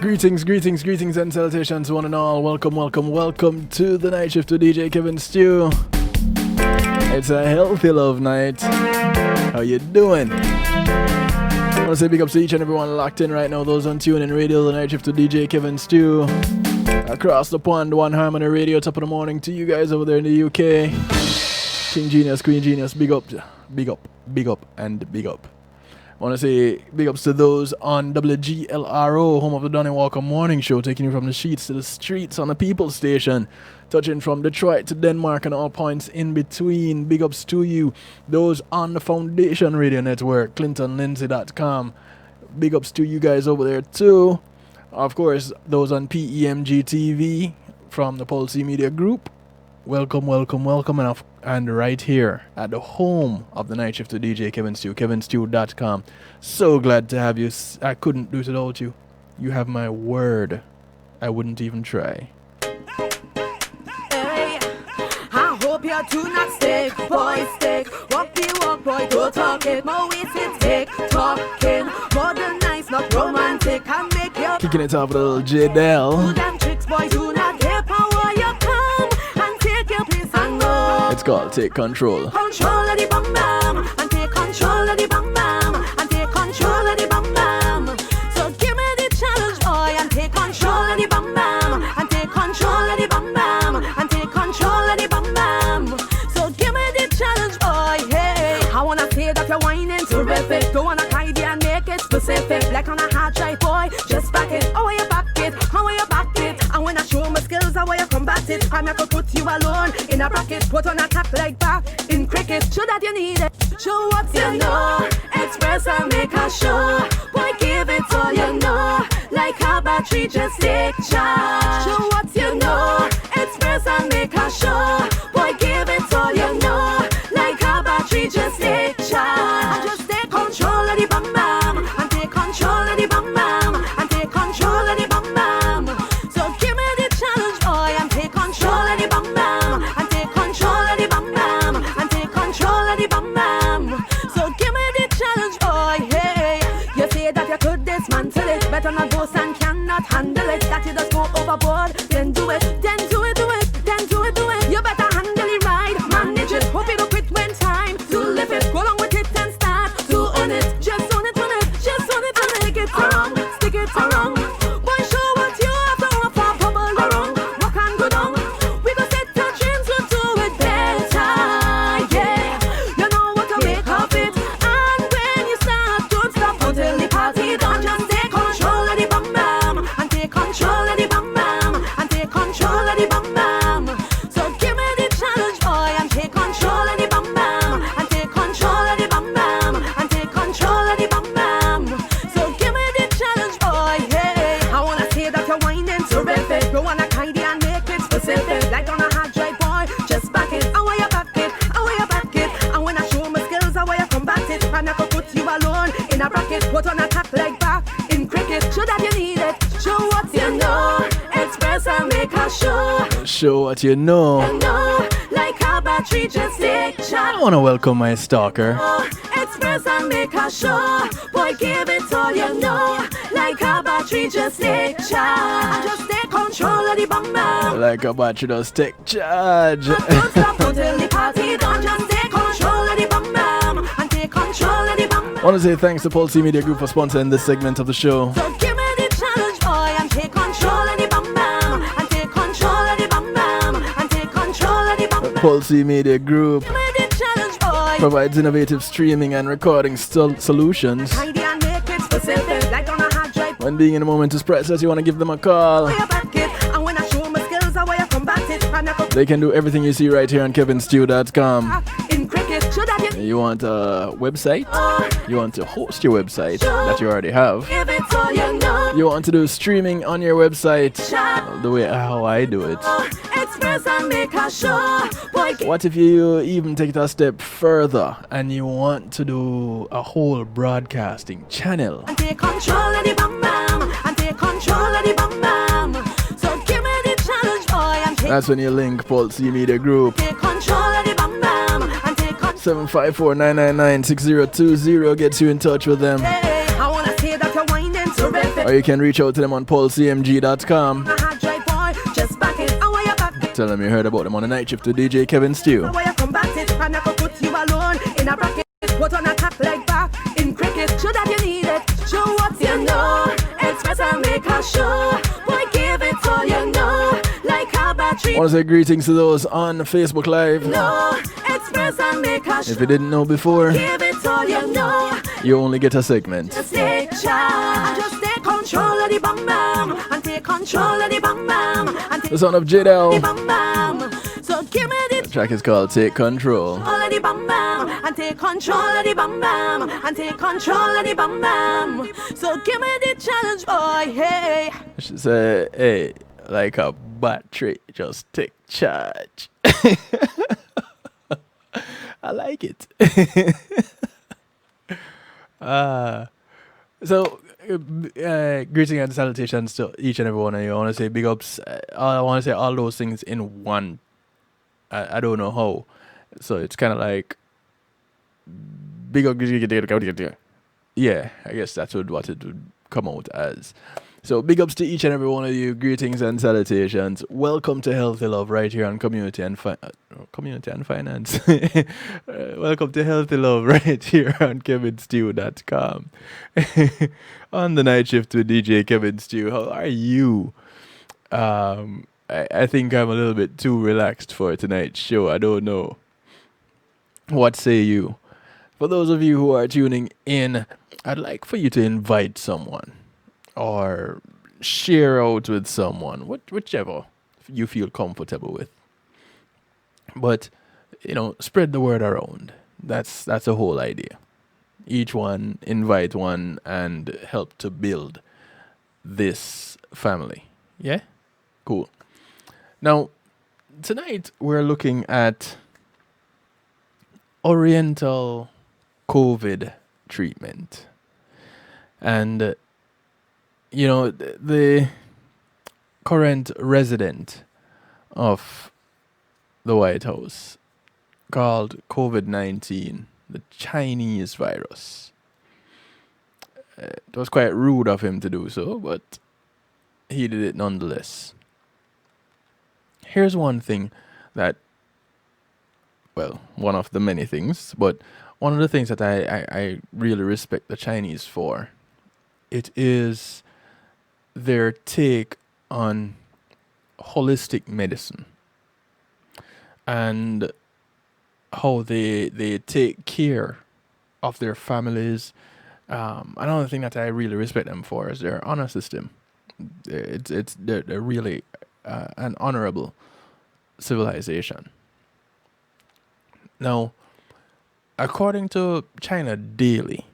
Greetings and salutations one and all. Welcome to the night shift with DJ Kevin Stew. It's a healthy love night. How you doing? I want to say big ups to each and everyone locked in right now. Those on TuneIn Radio, the night shift with DJ Kevin Stew. Across the pond, One Harmony Radio, top of the morning to you guys over there in the UK. King Genius, Queen Genius, big up, and big up. I want to say big ups to those on WGLRO, home of the Donny Walker Morning Show, taking you from the sheets to the streets on the People Station, touching from Detroit to Denmark and all points in between. Big ups to you. Those on the Foundation Radio Network, ClintonLindsay.com. Big ups to you guys over there too. Of course, those on PEMG TV from the Pulse Media Group. Welcome, and right here at the home of the night shift to DJ Kevin Stew, kevinstew.com. So glad to have you. I couldn't do it without you. You have my word. I wouldn't even try. Hey, I hope you do not stick, boy, stick. Walk the walk, boy, go talk it. More ways to take, talking. More than nice, not romantic. I make you kicking it off with a little J-Dell. them tricks, boy, do not care power you come and take your place and go. It's called Take Control. Control of the bam bam and take control of the bam bam and take control of the bam bam. So give me the challenge, boy, and take control of the bam bam and take control of the bam bam and take control of the bam bam. So give me the challenge, boy. Hey, I wanna say that you're whining terrific. Don't wanna hide it and make it specific. Like on a hard drive, boy, just back it. How you back it? How you back it? And when I show my skills, how you combat it? I'm not gonna put you alone in a bracket. Put on attack like back in cricket. Show that you need it. Show what you know. Express and make a show. Boy, give it all you know. Like a battery, just take charge. Show what you know. Express and make a show. Boy, give it all you know. Like a battery, just take charge. And just take control of the bam bam. And take control of the bam bam. And take control of the bam bam. So give me the challenge, boy, and take control of the bam bam. And take control of the bam bam. And take control of the bam bam. So give me the challenge, boy, hey. You say that you could dismantle it. Better not boast and cannot handle it. That you just go overboard, then do it. Then do it, do it. Then do it, do it. You better handle it right, manage it. Hope you don't quit when time to live it. Go along with it and start to own it. Just own it, own it. Just own it and make it wrong. Stick it wrong. Boy, show what you have to offer. Bubble around. Rock and go down. We go set our dreams, we'll do it better. Yeah, you know what to make of it. And when you start, don't stop until the party done. Just take control of the bam bam. And take control of the bam bam. And take control of the bam bam. So give me the challenge, boy, and take control of the bam bam. And take control of the bam bam. And take control of the bam bam. So give me the challenge, boy, hey. I wanna say that you're whining terrific. Don't wanna hide it and make it specific. Like on a hard drive, boy, just back it. How you back it? How you back it? And when I show my skills, how you combat it? I'm not gonna put you alone in a bracket. Put on attack like back in cricket. Show that you need it. Show what you know. Express and make a show. Show what you know. You know, like a battery, just take charge. I want to welcome my stalker. Express and make a show. Boy, give it all you know. Like a battery, just take charge. And just take control of the bam bam. Like a battery does take charge. Don't stop until the party done. Just take control of the bam bam. And take control of the bam bam. I want to say thanks to Pulse Media Group for sponsoring this segment of the show. So give me the challenge, boy, and take control of the bam bam. And take control of the bam bam. And take control of the bam bam. Pulse Media Group Give me the challenge, boy. provides innovative streaming and recording solutions. Hide it and make it specific. Like on a hard drive. When being in a moment to spread says you want to give them a call, How you back it? And when I show my skills, how you combat it? I'm not gonna they can do everything you see right here on kevinstew.com. in cricket. Show that you You want a website? You want to host your website that you already have? give it all you know. You want to do streaming on your website the way how I do it? Express and make a show. Boy, What if you even take it a step further and you want to do a whole broadcasting channel? and take control of the bam bam. And take control of the bam bam. So give me the challenge, boy, and take That's when you link Pulse Media Group. control of the bam bam. And take control. 754-999-6020 gets you in touch with them. I wanna say that you're whining terrific. Or you can reach out to them on paulcmg.com. hard drive boy, just back it. How you back? Tell them you heard about them on the night shift with DJ Kevin Stew. How you combat it? And I could put you alone in a bracket. Put on a tack like back in cricket. Show that you need it. Show what you know. Express and make a show. Boy, give it all you know. Like a battery. I want to say greetings to those on Facebook Live. No, express and make a show. If you didn't know before, Give it all you know. you only get a segment. Just take charge. Just take control of the bam bam. And take control of the bam bam. And take The son of the Jidel. bam bam. So give me the The track is called Take Control. control of the bam bam. And take control of the bam bam. And take control of the bam bam. So give me the challenge, boy. Hey. I should say, hey, like a battery, just take charge. I like it. Greeting and salutations to each and every one of you. I want to say big ups. I want to say all those things in one. I don't know how. So it's kind of like big up. Yeah, I guess that's what it would come out as. So big ups to each and every one of you. Greetings and salutations. Welcome to Healthy Love right here on Community and Finance. Welcome to Healthy Love right here on kevinstew.com. On the night shift with DJ Kevin Stew. How are you? I think I'm a little bit too relaxed for tonight's show. I don't know. What say you? For those of you who are tuning in, I'd like for you to invite someone or share out with someone, whichever you feel comfortable with. But, spread the word around. That's the whole idea. Each one invite one and help to build this family. Yeah? Cool. Now, tonight we're looking at Oriental COVID treatment. And, the current resident of the White House called COVID-19 the Chinese virus. It was quite rude of him to do so, but he did it nonetheless. Here's one thing that, one of the many things, but one of the things that I really respect the Chinese for, it is their take on holistic medicine and how they take care of their families. Another thing that I really respect them for is their honor system. They're really an honorable civilization. Now, according to China Daily,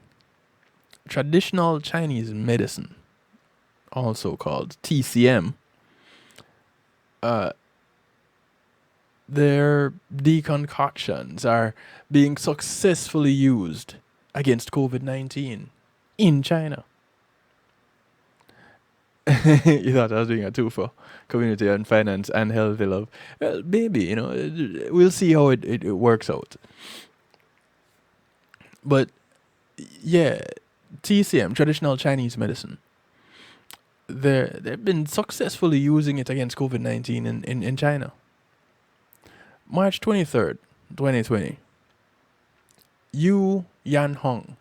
traditional Chinese medicine, also called TCM, their decoctions are being successfully used against COVID-19 in China. You thought I was doing a two for Community and Finance and Healthy Love. Well, maybe, we'll see how it works out. But, yeah, TCM, traditional Chinese medicine, they've been successfully using it against COVID-19 in China. March 23rd, 2020, Yu Yanhong,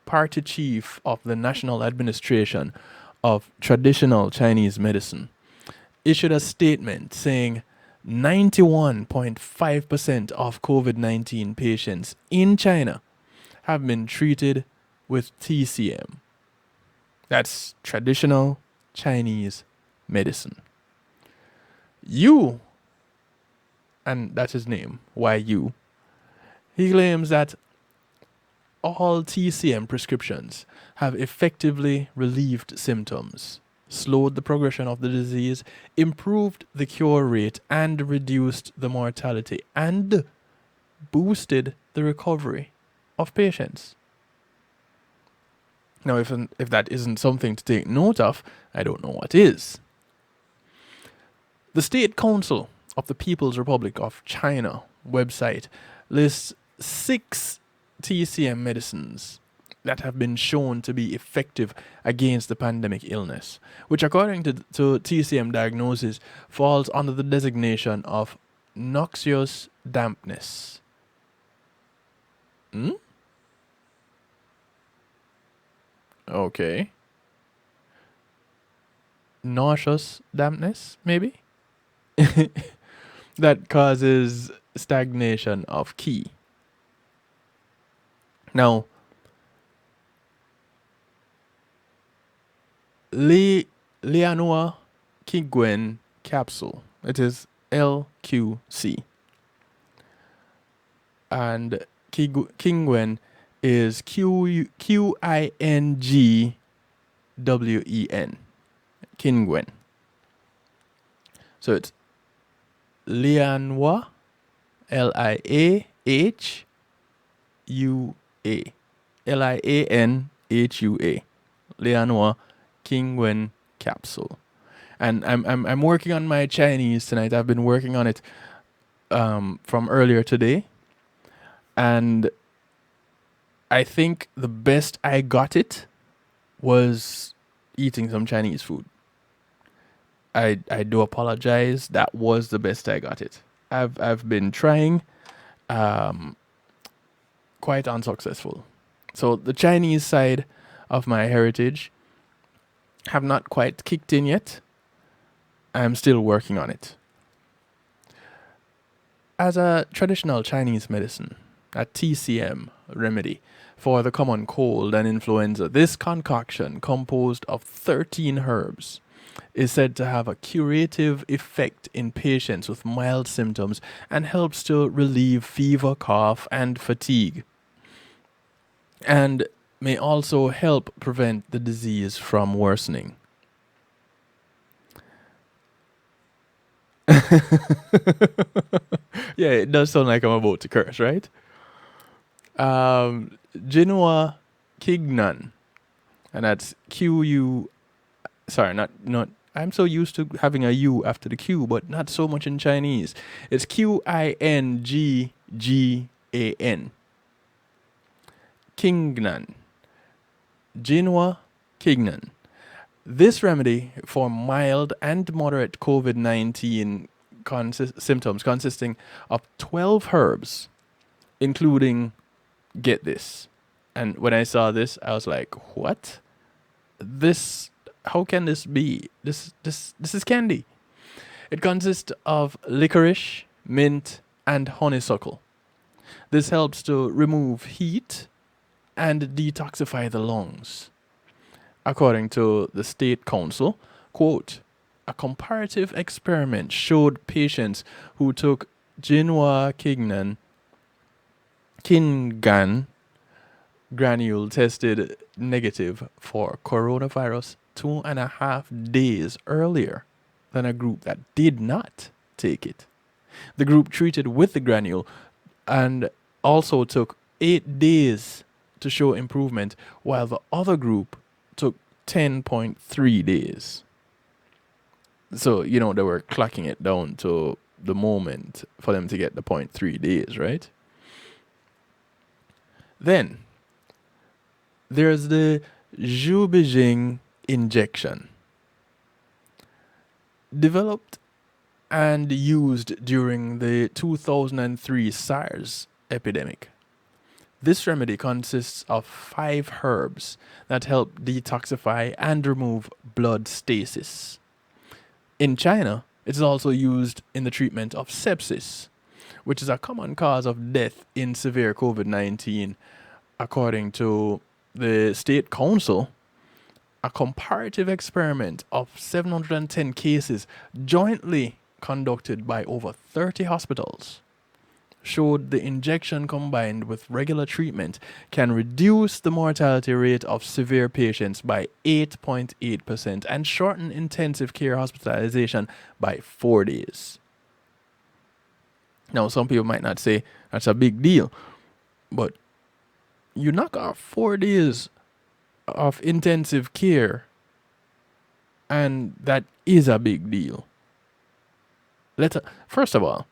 party chief of the National Administration of Traditional Chinese Medicine, issued a statement saying 91.5% of COVID-19 patients in China have been treated with TCM. That's traditional Chinese medicine. Yu, and that's his name, YU, he claims that all TCM prescriptions have effectively relieved symptoms, slowed the progression of the disease, improved the cure rate, and reduced the mortality, and boosted the recovery of patients. Now, if that isn't something to take note of, I don't know what is. The State Council of the People's Republic of China website lists 6 TCM medicines that have been shown to be effective against the pandemic illness, which, according to TCM diagnosis, falls under the designation of noxious dampness. Hmm? Okay. Nauseous dampness, maybe? That causes stagnation of qi. Now, Lianhua Qigwen capsule. It is LQC. And Qingwen is Qingwen. Qingwen. So it's Lianhua, Liahua. Lianhua. Lianhua Qingwen capsule. And I'm working on my Chinese tonight. I've been working on it from earlier today. And I think the best I got it was eating some Chinese food. I do apologize. That was the best I got it. I've been trying, quite unsuccessful. So the Chinese side of my heritage have not quite kicked in yet. I'm still working on it. As a traditional Chinese medicine, a TCM remedy for the common cold and influenza, this concoction, composed of 13 herbs, is said to have a curative effect in patients with mild symptoms and helps to relieve fever, cough, and fatigue, and may also help prevent the disease from worsening. Yeah, it does sound like I'm about to curse, right? Jinhua Qignan, and that's Q-U. Sorry, not. I'm so used to having a U after the Q, but not so much in Chinese. It's Qinggan. Qignan. Jinhua Qignan. This remedy for mild and moderate COVID-19 symptoms, consisting of 12 herbs, including, get this, and when I saw this, I was like, what? How can this be? This is candy. It consists of licorice, mint, and honeysuckle. This helps to remove heat and detoxify the lungs. According to the State Council, quote, a comparative experiment showed patients who took Jinhua Qinggan granule tested negative for coronavirus 2.5 days earlier than a group that did not take it. The group treated with the granule and also took 8 days to show improvement, while the other group took 10.3 days. So, they were clocking it down to the moment for them to get the 0.3 days, right? Then, there's the Zhu Beijing injection. Developed and used during the 2003 SARS epidemic. This remedy consists of 5 herbs that help detoxify and remove blood stasis. In China, it is also used in the treatment of sepsis, which is a common cause of death in severe COVID-19. According to the State Council, a comparative experiment of 710 cases jointly conducted by over 30 hospitals showed the injection combined with regular treatment can reduce the mortality rate of severe patients by 8.8% and shorten intensive care hospitalization by 4 days. Now, some people might not say that's a big deal, but you knock off 4 days of intensive care, and that is a big deal. First of all,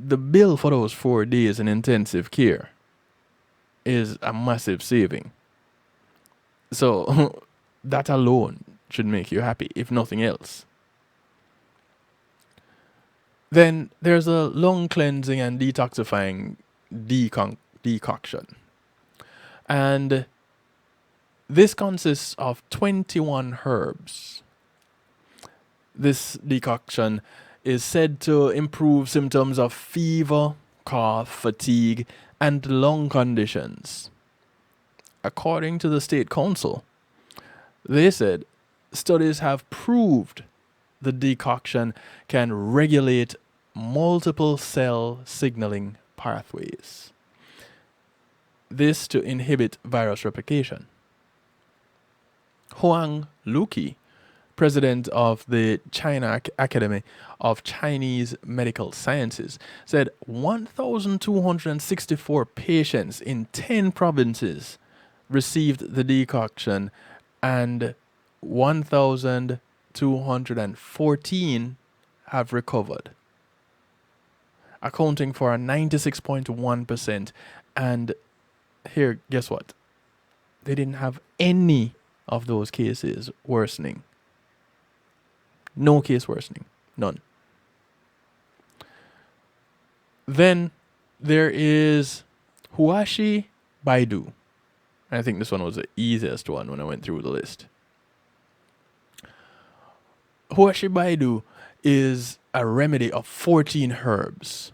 the bill for those 4 days in intensive care is a massive saving. So that alone should make you happy, if nothing else. Then there's a lung cleansing and detoxifying decoction. And this consists of 21 herbs. This decoction is said to improve symptoms of fever, cough, fatigue, and lung conditions. According to the State Council, they said studies have proved the decoction can regulate multiple cell signaling pathways. This to inhibit virus replication. Huang Luqi, president of the China Academy of Chinese Medical Sciences, said 1,264 patients in 10 provinces received the decoction and 1,214 have recovered, accounting for a 96.1%. And here, guess what? They didn't have any of those cases worsening. No case worsening. None. Then there is Huashi Baidu. I think this one was the easiest one when I went through the list. Huashi Baidu is a remedy of 14 herbs.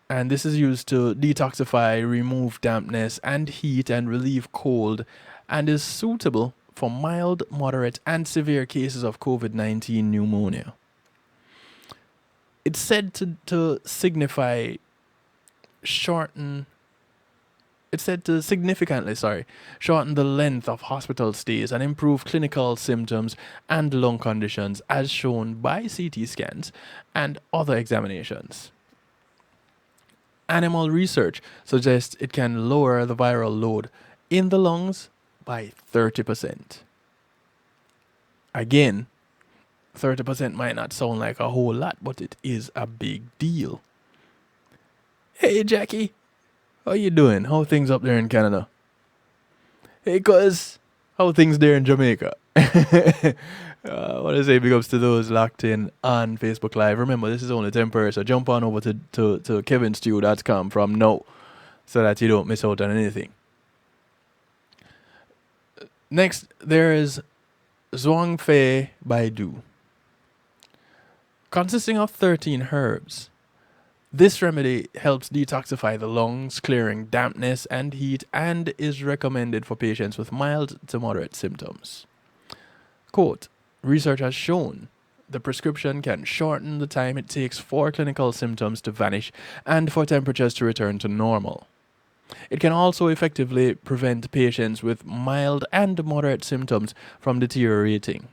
And this is used to detoxify, remove dampness and heat, and relieve cold, and is suitable for mild, moderate, and severe cases of COVID-19 pneumonia. It's said to significantly shorten the length of hospital stays and improve clinical symptoms and lung conditions as shown by CT scans and other examinations. Animal research suggests it can lower the viral load in the lungs by 30%. Again, 30% might not sound like a whole lot, but it is a big deal. Hey, Jackie. How you doing? How things up there in Canada? Hey, cuz. How things there in Jamaica? I want to say big ups to those locked in on Facebook Live. Remember, this is only temporary, so jump on over to kevinstew.com from now so that you don't miss out on anything. Next, there is Zhuangfei Baidu, consisting of 13 herbs. This remedy helps detoxify the lungs, clearing dampness and heat, and is recommended for patients with mild to moderate symptoms. Quote, research has shown the prescription can shorten the time it takes for clinical symptoms to vanish and for temperatures to return to normal. It can also effectively prevent patients with mild and moderate symptoms from deteriorating.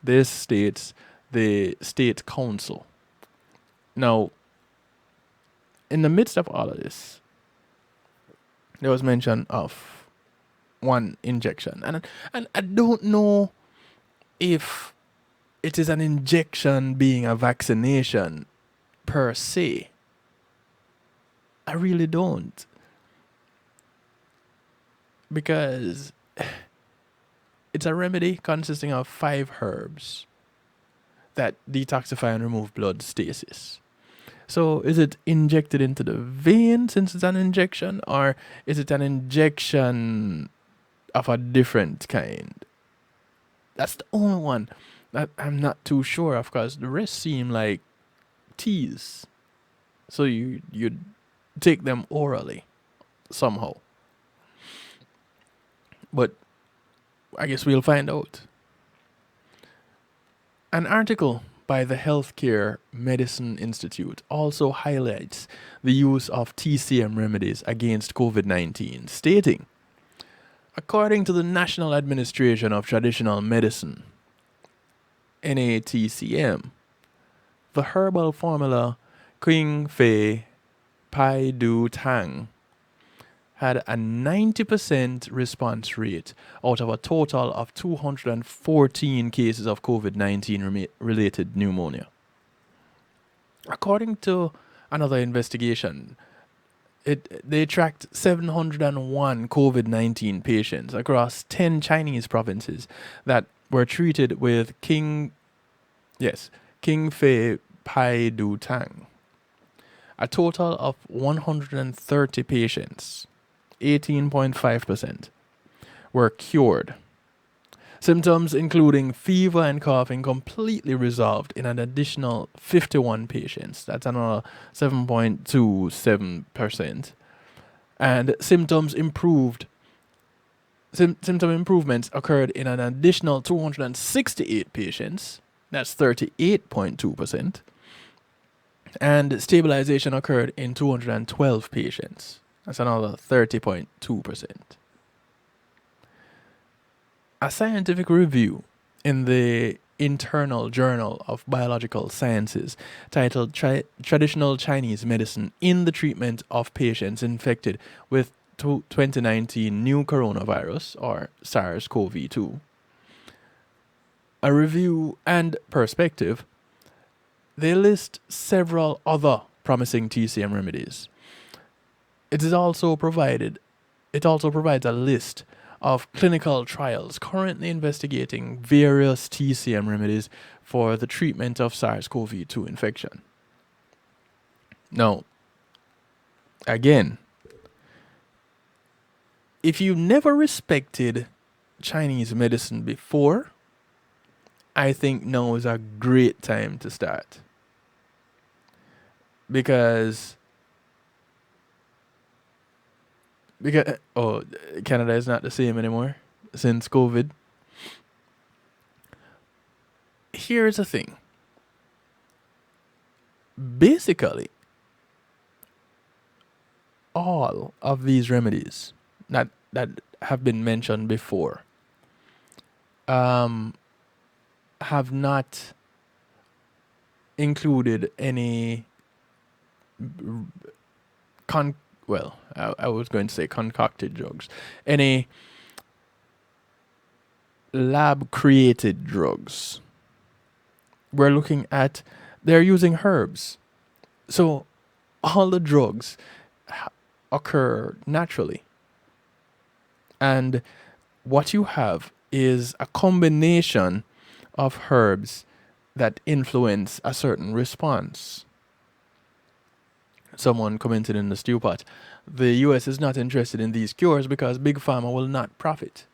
This states the State Council. Now, in the midst of all of this, there was mention of one injection. And I don't know if it is an injection being a vaccination per se. I really don't. Because it's a remedy consisting of 5 herbs that detoxify and remove blood stasis. So is it injected into the vein since it's an injection, or is it an injection of a different kind? That's the only one that I'm not too sure of, because the rest seem like teas. So you take them orally somehow. But I guess we'll find out. An article by the Healthcare Medicine Institute also highlights the use of TCM remedies against COVID-19, stating, according to the National Administration of Traditional Medicine, NATCM, the herbal formula Qing Fei Pai Du Tang had a 90% response rate out of a total of 214 cases of COVID-19 related pneumonia. According to another investigation, they tracked 701 COVID-19 patients across 10 Chinese provinces that were treated with King Fei Pai Du Tang. A total of 130 patients, 18.5%, were cured. Symptoms including fever and coughing completely resolved in an additional 51 patients. That's another 7.27%. And symptom improvements occurred in an additional 268 patients. That's 38.2%. And stabilization occurred in 212 patients. That's another 30.2%. A scientific review in the Internal Journal of Biological Sciences titled Traditional Chinese Medicine in the Treatment of Patients Infected with 2019 New Coronavirus, or SARS-CoV-2. A review and perspective, they list several other promising TCM remedies. It also provides a list of clinical trials currently investigating various TCM remedies for the treatment of SARS-CoV-2 infection. Now, again, if you never respected Chinese medicine before, I think now is a great time to start. Because Canada is not the same anymore since COVID. Here's the thing. Basically, all of these remedies that have been mentioned before have not included any I was going to say concocted drugs. Any lab-created drugs. We're looking at, they're using herbs. So all the drugs occur naturally. And what you have is a combination of herbs that influence a certain response. Someone commented in the stew pot, the US is not interested in these cures because Big Pharma will not profit.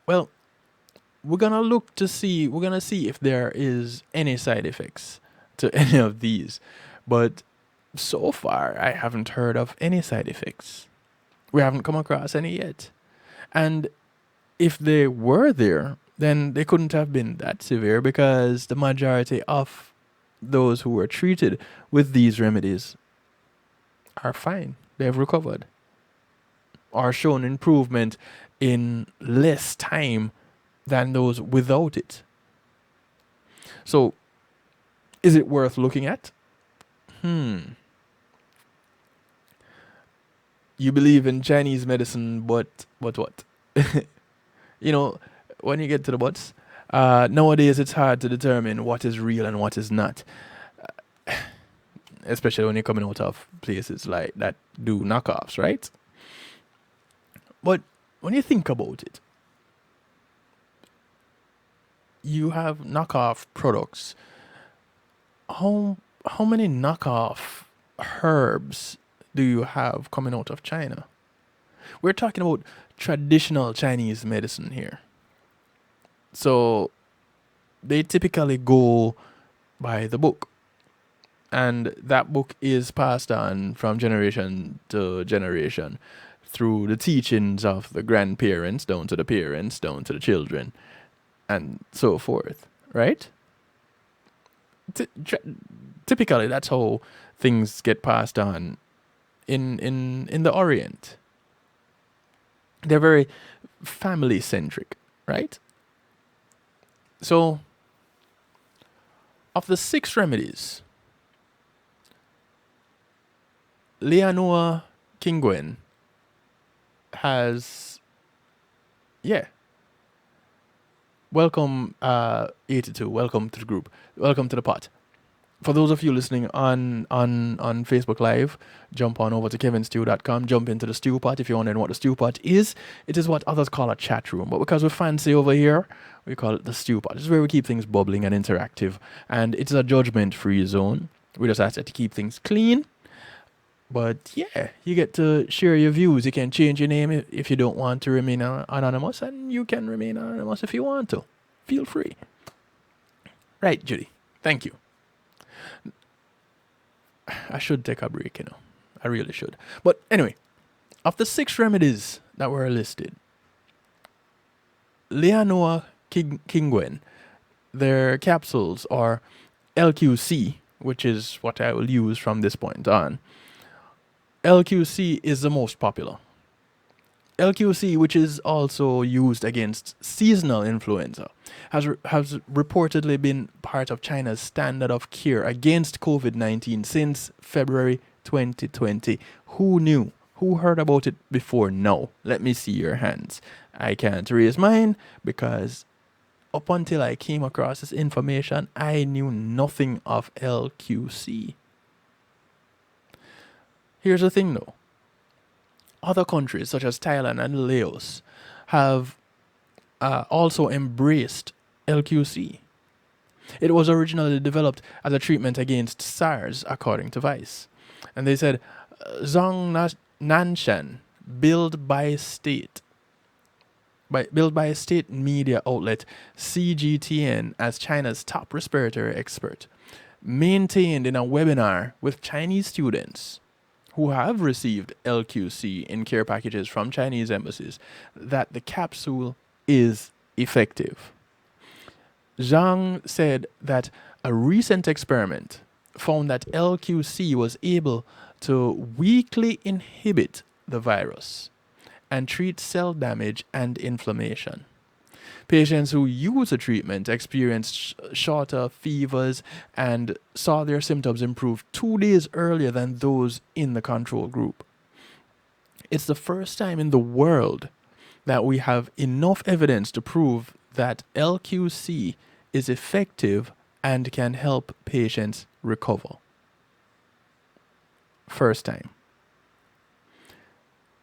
Well, we're gonna see if there is any side effects to any of these. But so far, I haven't heard of any side effects. We haven't come across any yet. And if they were there, then they couldn't have been that severe because the majority of those who were treated with these remedies are fine. They've recovered or shown improvement in less time than those without it. So, is it worth looking at? You believe in Chinese medicine, but what? You know, when you get to the buts, nowadays it's hard to determine what is real and what is not. Especially when you're coming out of places like that do knockoffs, right? But when you think about it, you have knockoff products. How many knockoff herbs do you have coming out of China? We're talking about traditional Chinese medicine here. So they typically go by the book. And that book is passed on from generation to generation through the teachings of the grandparents, down to the parents, down to the children, and so forth, right? Typically, that's how things get passed on in the Orient. They're very family-centric, right? So, of the 6 remedies, Leonora Kingwen has, welcome 82, welcome to the group, welcome to the pot. For those of you listening on Facebook Live, jump on over to kevinstew.com, jump into the stew pot if you want to know what the stew pot is. It is what others call a chat room, but because we're fancy over here, we call it the stew pot. It's where we keep things bubbling and interactive, and it's a judgment-free zone. We just ask that to keep things clean. But yeah, you get to share your views. You can change your name if you don't want to remain anonymous, and you can remain anonymous if you want to. Feel free. Right, Judy. Thank you. I should take a break, you know. I really should. But anyway, of the 6 remedies that were listed, Leanoa Kingwen, their capsules are LQC, which is what I will use from this point on. LQC is the most popular. LQC, which is also used against seasonal influenza, has reportedly been part of China's standard of care against COVID-19 since February 2020. Who knew? Who heard about it before now? Let me see your hands. I can't raise mine because up until I came across this information, I knew nothing of LQC. Here's the thing though. Other countries such as Thailand and Laos have also embraced LQC. It was originally developed as a treatment against SARS, according to Vice. And they said, Zhong Nanshan, built by a state media outlet CGTN as China's top respiratory expert, maintained in a webinar with Chinese students who have received LQC in care packages from Chinese embassies that the capsule is effective. Zhang said that a recent experiment found that LQC was able to weakly inhibit the virus and treat cell damage and inflammation. Patients who use the treatment experienced shorter fevers and saw their symptoms improve 2 days earlier than those in the control group. It's the first time in the world that we have enough evidence to prove that LQC is effective and can help patients recover. First time.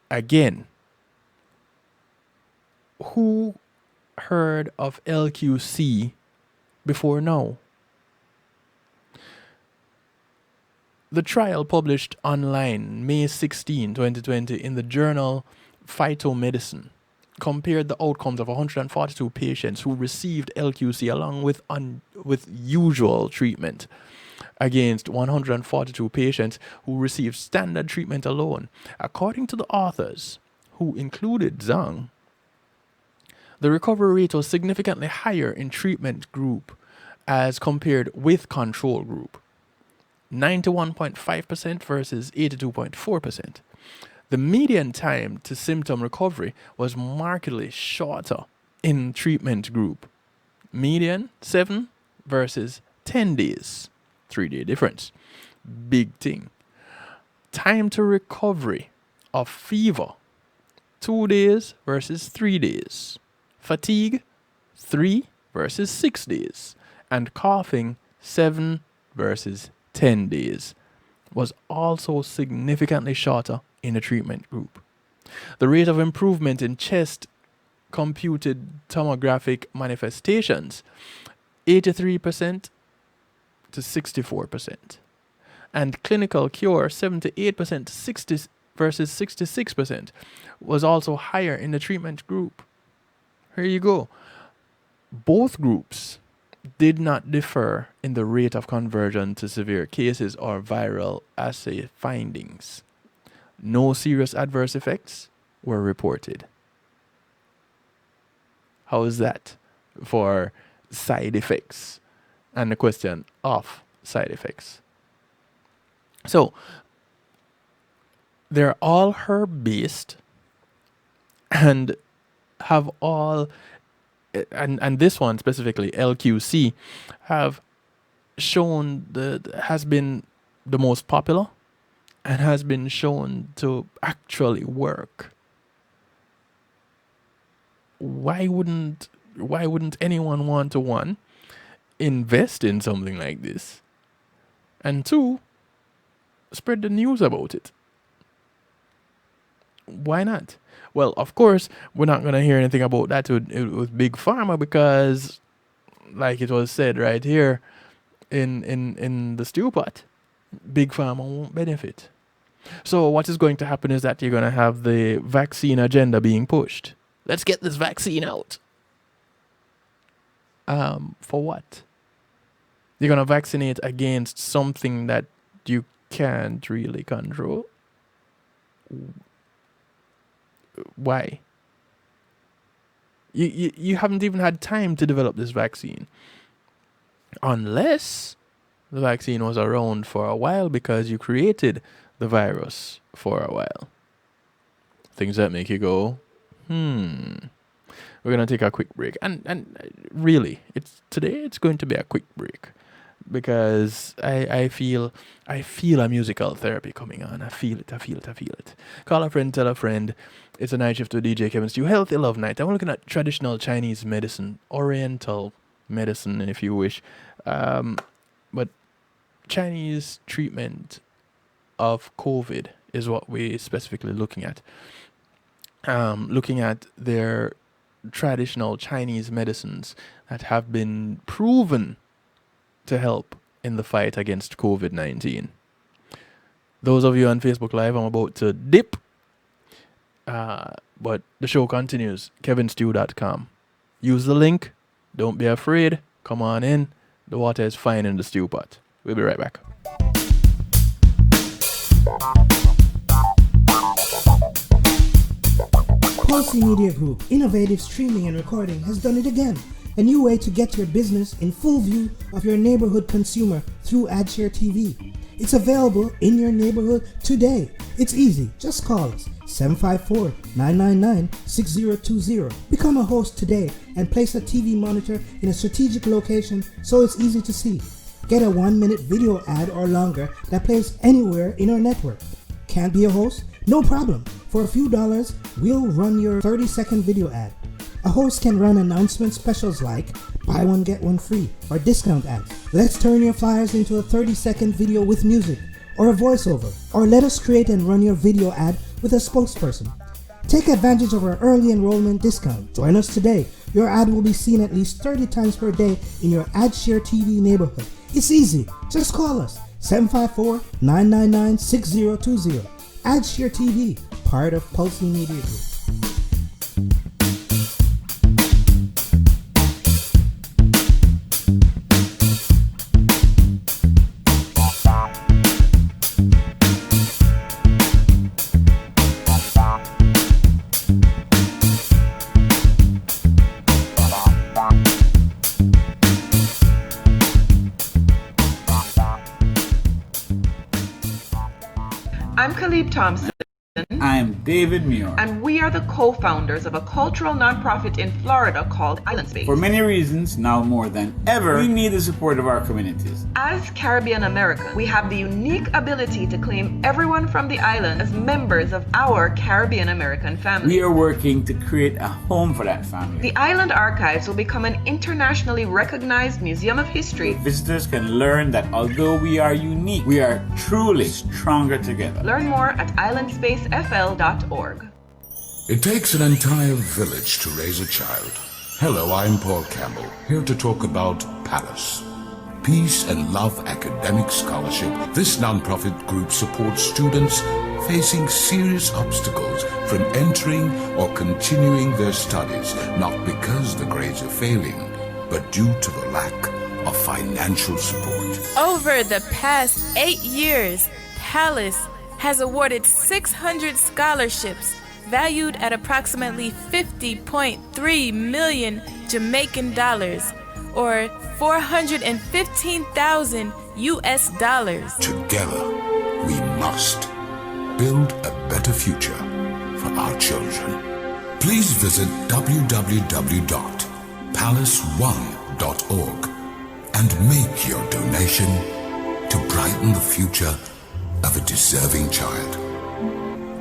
Again, who heard of LQC before now? The trial, published online May 16, 2020 in the journal Phytomedicine, compared the outcomes of 142 patients who received LQC along with usual treatment against 142 patients who received standard treatment alone. According to the authors, who included Zhang, the recovery rate was significantly higher in treatment group as compared with control group, 91.5% versus 82.4%. The median time to symptom recovery was markedly shorter in treatment group, median 7 versus 10 days, 3-day difference. Big thing. Time to recovery of fever, 2 days versus 3 days. Fatigue, 3 versus 6 days. And coughing, 7 versus 10 days. Was also significantly shorter in the treatment group. The rate of improvement in chest computed tomographic manifestations, 83% to 64%. And clinical cure, 78% to 60 versus 66%, was also higher in the treatment group. Here you go. Both groups did not differ in the rate of conversion to severe cases or viral assay findings. No serious adverse effects were reported. How is that for side effects and the question of side effects? So, they're all herb-based and have all, and this one specifically, LQC, have shown has been the most popular and has been shown to actually work. Why wouldn't anyone want to invest in something like this? And two, spread the news about it. Why not? Well, of course, we're not going to hear anything about that with Big Pharma because, like it was said right here in the stew pot, Big Pharma won't benefit. So what is going to happen is that you're going to have the vaccine agenda being pushed. Let's get this vaccine out. For what? You're going to vaccinate against something that you can't really control? Why? You haven't even had time to develop this vaccine. Unless the vaccine was around for a while because you created the virus for a while. Things that make you go, We're going to take a quick break. And really, today it's going to be a quick break. Because I feel a musical therapy coming on. I feel it. Call a friend, tell a friend. It's a night shift with DJ Kevin Stew. Healthy Love Night. I'm looking at traditional Chinese medicine, Oriental medicine, if you wish. But Chinese treatment of COVID is what we're specifically looking at. Looking at their traditional Chinese medicines that have been proven to help in the fight against COVID-19. Those of you on Facebook Live, I'm about to dip. But the show continues. kevinstew.com. Use the link. Don't be afraid. Come on in. The water is fine in the stew pot. We'll be right back. Policy Media Group, innovative streaming and recording, has done it again. A new way to get your business in full view of your neighborhood consumer through AdShare TV. It's available in your neighborhood today. It's easy. Just call us 754-999-6020. Become a host today and place a TV monitor in a strategic location so it's easy to see. Get a 1-minute video ad or longer that plays anywhere in our network. Can't be a host? No problem. For a few dollars, we'll run your 30-second video ad. A host can run announcement specials like buy one get one free or discount ads. Let's turn your flyers into a 30-second video with music or a voiceover, or let us create and run your video ad with a spokesperson. Take advantage of our early enrollment discount. Join us today. Your ad will be seen at least 30 times per day in your AdShare TV neighborhood. It's easy. Just call us 754-999-6020. AdShare TV, part of Pulse Media Group. I'm Khalib Thompson. I'm David Muir. And we are the co-founders of a cultural nonprofit in Florida called Island Space. For many reasons, now more than ever, we need the support of our communities. As Caribbean Americans, we have the unique ability to claim everyone from the island as members of our Caribbean American family. We are working to create a home for that family. The Island Archives will become an internationally recognized museum of history. Visitors can learn that although we are unique, we are truly stronger together. Learn more at islandspacefl.org. It takes an entire village to raise a child. Hello, I'm Paul Campbell, here to talk about Palace. Peace and Love Academic Scholarship. This nonprofit group supports students facing serious obstacles from entering or continuing their studies, not because the grades are failing, but due to the lack of financial support. Over the past 8 years, Palace has awarded 600 scholarships valued at approximately 50.3 million Jamaican dollars, or 415,000 US dollars. Together, we must build a better future for our children. Please visit www.palace1.org and make your donation to brighten the future of a deserving child.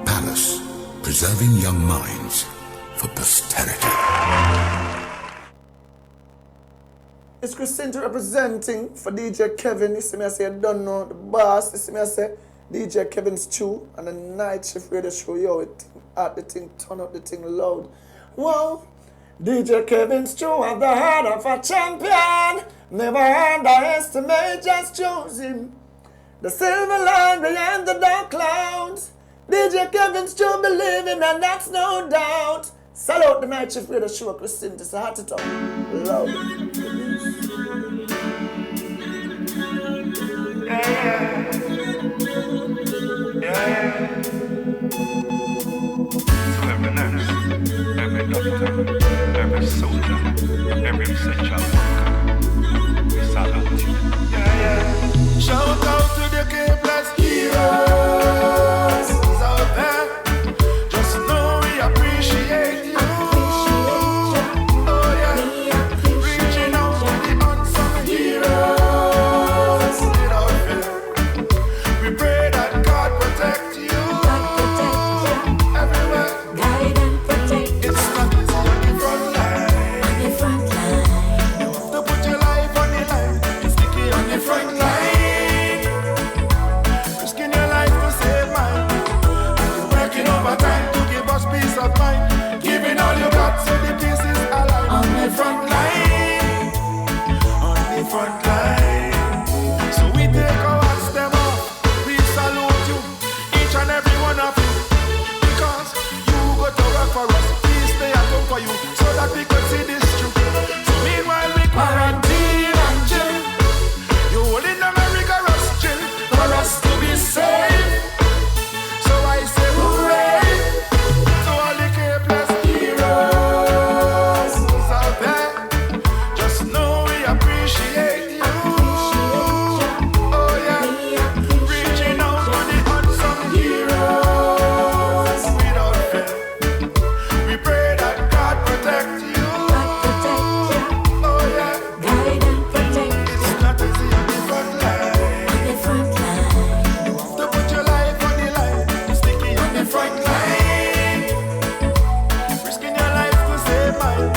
Palace, preserving young minds for posterity. It's Christina representing for DJ Kevin. You see me, I say, I don't know the boss. You see me, I say, DJ Kevin Stew and the night shift radio show. Yo, it at the thing, turn up the thing loud. Wow, DJ Kevin Stew have the heart of a champion. Never underestimate, just choose him. The silver line behind the dark clouds. DJ Kevin Stew believe him, and that's no doubt. Salute the night shift radio show, Christina. It's a hot to talk. Loud. To every nurse, every doctor, every soldier, every essential worker, we salute you. Shout out to the K-Plus heroes out there. Just know we appreciate you. Oh yeah, reaching out to the unsung heroes without fear. We pray that God protect you. Everywhere. Guide and protect. It's not easy on the front line. On the front line. You have to put your life on the line. It's sticky on the front line. Risking your life to save mine. You're working overtime to give us peace of mind. Giving all you got so the peace is alive. On the front line. On the front line. So we take our hands them off. We salute you, each and every one of you. Because you go to work for us. We stay at home for you. So that we can see this truth. So meanwhile we quarantine and chill. You all in America rush chill. For us to be safe. So I say hooray to all the K-Plus heroes out there. Just know we appreciate you. Oh yeah, reaching out to the unsung heroes without fear. We pray that God protect you. Oh yeah, Guide and protect. it's not easy on the front line. On the front line. You have to put your life on the line. It's sticky on the front line. Risking your life to save mine.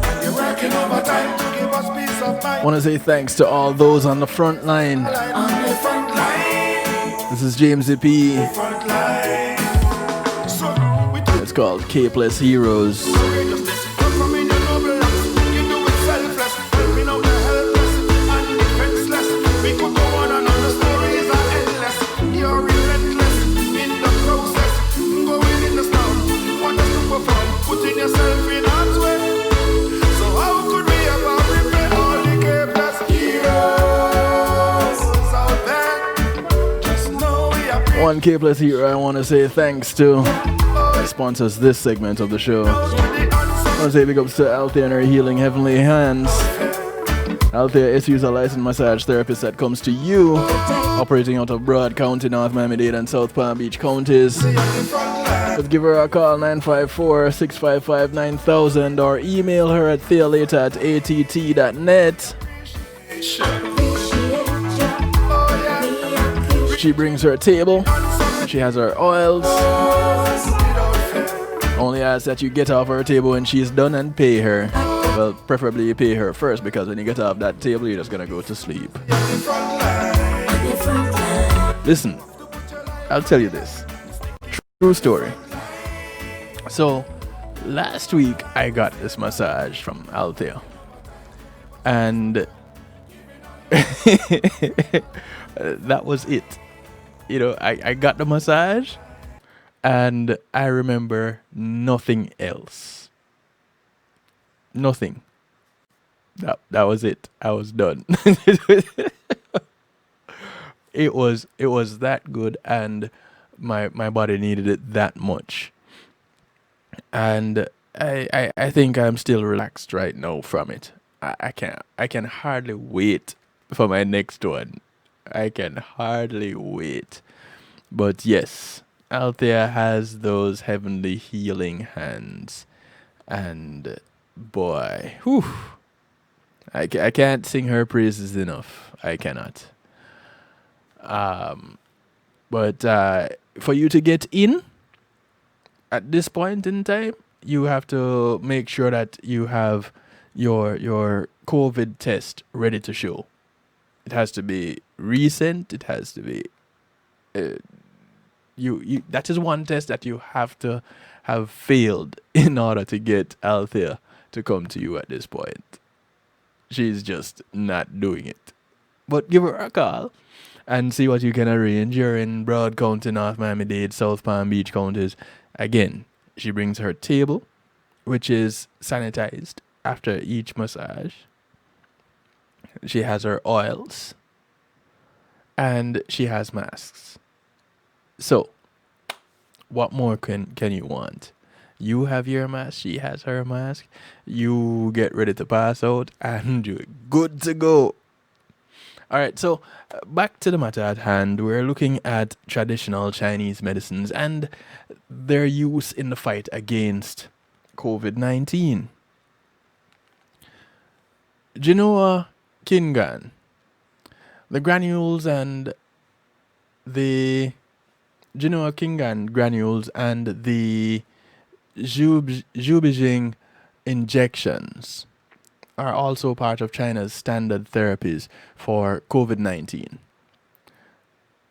And you're working overtime to give us peace of mind. Want to say thanks to all those on the front line. On the front line. This is James P. Front line. So we do It's called K-Plus Heroes. justice. Come from in your noble acts. You do it selfless. Helping out the helpless and defenseless. We could go on and on. The stories are endless. You're relentless in the process. Going in the storm. Want us to perform. Putting yourself in harm's way. So how could we ever repay all the K-Plus heroes out there? Just know we are One K-Plus hero I want to say thanks to sponsors this segment of the show. I want to say big ups to Althea and her Healing Heavenly Hands. Althea is a licensed massage therapist that comes to you, operating out of Broad County, North Miami-Dade and South Palm Beach counties. Just give her a call, 954-655-9000, or email her at thealater@att.net. She brings her table. She has her oils. Only ask that you get off her table when she's done and pay her. Well, preferably you pay her first, because when you get off that table, you're just gonna go to sleep. Listen, I'll tell you this. True story. So, last week I got this massage from Althea. And that was it. You know, I got the massage and I remember nothing else. Nothing. That was it. I was done. It was that good, and my body needed it that much. And I think I'm still relaxed right now from it. I can hardly wait for my next one. I can hardly wait. But yes, Althea has those heavenly healing hands. And boy, whew, I can't sing her praises enough. I cannot. But for you to get in at this point in time, you have to make sure that you have your COVID test ready to show. It has to be recent. It has to be you. That is one test that you have to have failed in order to get Althea to come to you at this point. She's just not doing it. But give her a call and see what you can arrange. You're in Broad County, North Miami-Dade, South Palm Beach counties. Again, she brings her table, which is sanitized after each massage. She has her oils. And she has masks. So, what more can you want? You have your mask, she has her mask. You get ready to pass out, and you're good to go. All right, so back to the matter at hand. We're looking at traditional Chinese medicines and their use in the fight against COVID-19. Genoa Kingan, the granules and the Genoa Kingan granules and the Zhubijing injections are also part of China's standard therapies for COVID-19.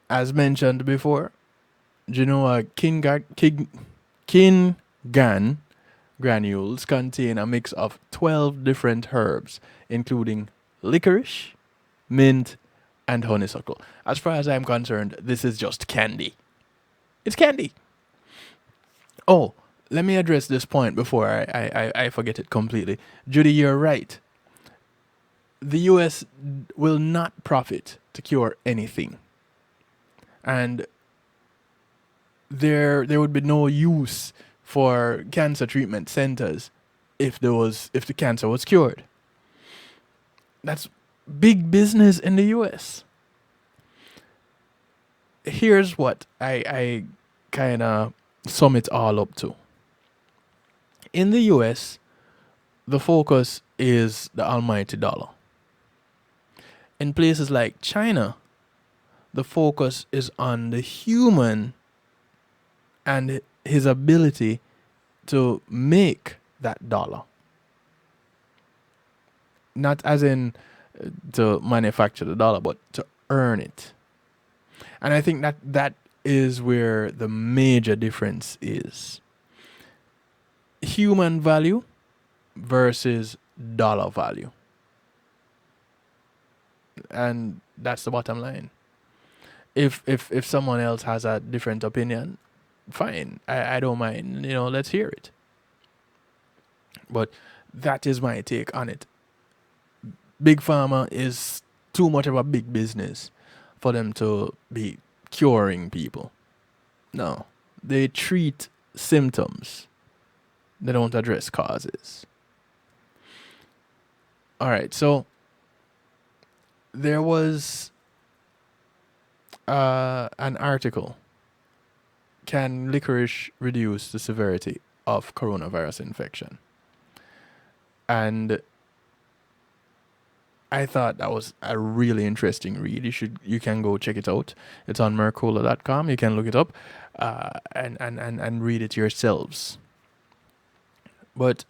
As mentioned before, Genoa Kingan granules contain a mix of 12 different herbs, including licorice, mint, and honeysuckle. As far as I'm concerned, this is just candy. It's candy. Oh, let me address this point before I forget it completely. Judy, you're right. The US will not profit to cure anything. And there would be no use for cancer treatment centers if the cancer was cured. That's big business in the US. Here's what I kind of sum it all up to. In the US, the focus is the almighty dollar. In places like China, the focus is on the human and his ability to make that dollar. Not as in to manufacture the dollar, but to earn it. And I think that is where the major difference is. Human value versus dollar value. And that's the bottom line. If someone else has a different opinion, fine. I don't mind. Let's hear it. But that is my take on it. Big Pharma is too much of a big business for them to be curing people. No. They treat symptoms. They don't address causes. All right, so there was an article. Can licorice reduce the severity of coronavirus infection? And I thought that was a really interesting read. You can go check it out. It's on Mercola.com. You can look it up and read it yourselves. But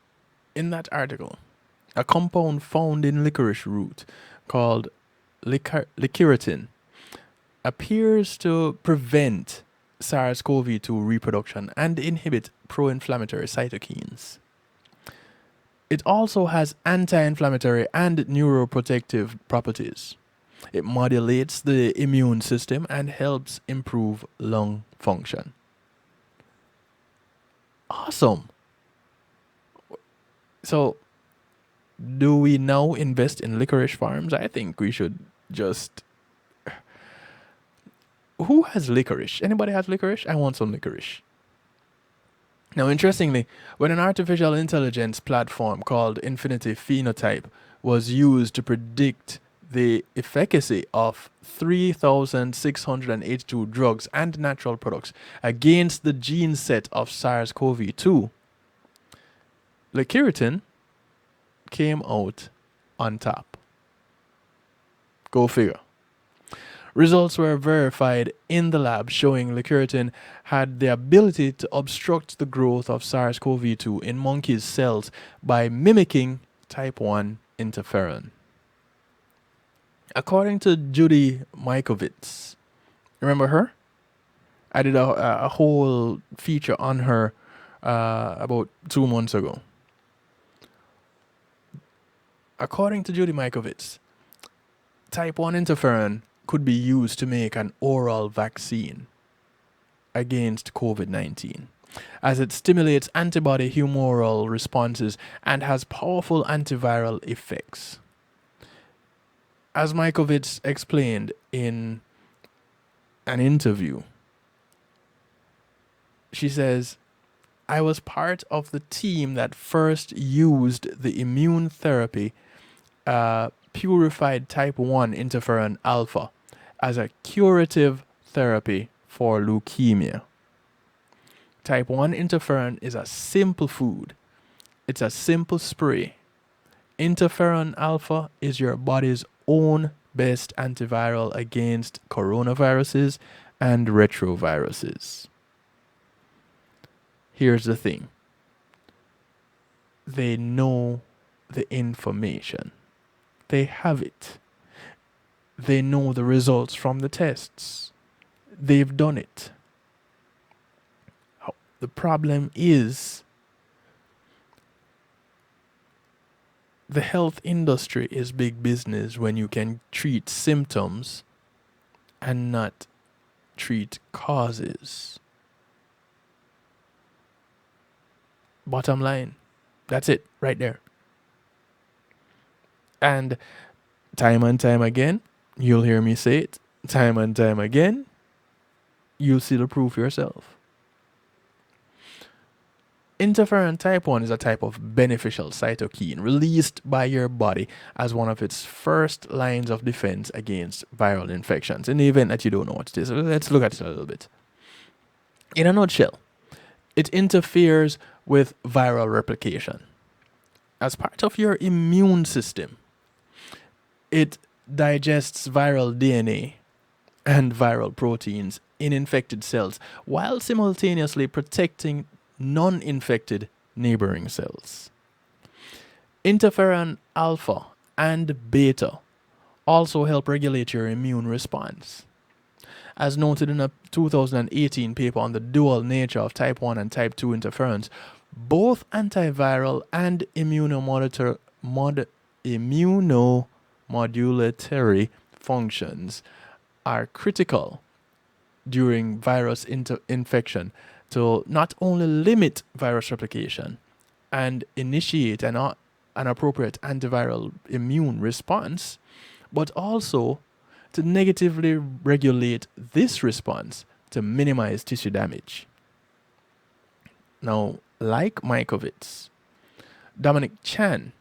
in that article, a compound found in licorice root called licoritin appears to prevent SARS-CoV-2 reproduction and inhibit pro-inflammatory cytokines. It also has anti-inflammatory and neuroprotective properties. It modulates the immune system and helps improve lung function. Awesome. So, do we now invest in licorice farms? I think we should just... Who has licorice? Anybody has licorice? I want some licorice. Now, interestingly, when an artificial intelligence platform called Infinity Phenotype was used to predict the efficacy of 3,682 drugs and natural products against the gene set of SARS-CoV-2, licoritin came out on top. Go figure. Results were verified in the lab showing licoritin had the ability to obstruct the growth of SARS-CoV-2 in monkeys' cells by mimicking type 1 interferon. According to Judy Mikovits, remember her? I did a whole feature on her about 2 months ago. According to Judy Mikovits, type 1 interferon could be used to make an oral vaccine against COVID-19, as it stimulates antibody humoral responses and has powerful antiviral effects. As Mikovits explained in an interview, she says, I was part of the team that first used the immune therapy purified type 1 interferon alpha as a curative therapy for leukemia. Type 1 interferon is a simple food. It's a simple spray. Interferon alpha is your body's own best antiviral against coronaviruses and retroviruses. Here's the thing. They know the information. They have it. They know the results from the tests. They've done it. The problem is the health industry is big business when you can treat symptoms and not treat causes. Bottom line, that's it right there. And time again, you'll hear me say it. Time and time again, you'll see the proof yourself. Interferon type 1 is a type of beneficial cytokine released by your body as one of its first lines of defense against viral infections. In the event that you don't know what it is, let's look at it a little bit. In a nutshell, it interferes with viral replication. As part of your immune system, it digests viral DNA and viral proteins in infected cells while simultaneously protecting non-infected neighboring cells. Interferon alpha and beta also help regulate your immune response. As noted in a 2018 paper on the dual nature of type 1 and type 2 interferons, both antiviral and immunomodulatory functions are critical during virus infection to not only limit virus replication and initiate an appropriate antiviral immune response, but also to negatively regulate this response to minimize tissue damage. Now, like Mikovits, Dominic Chan,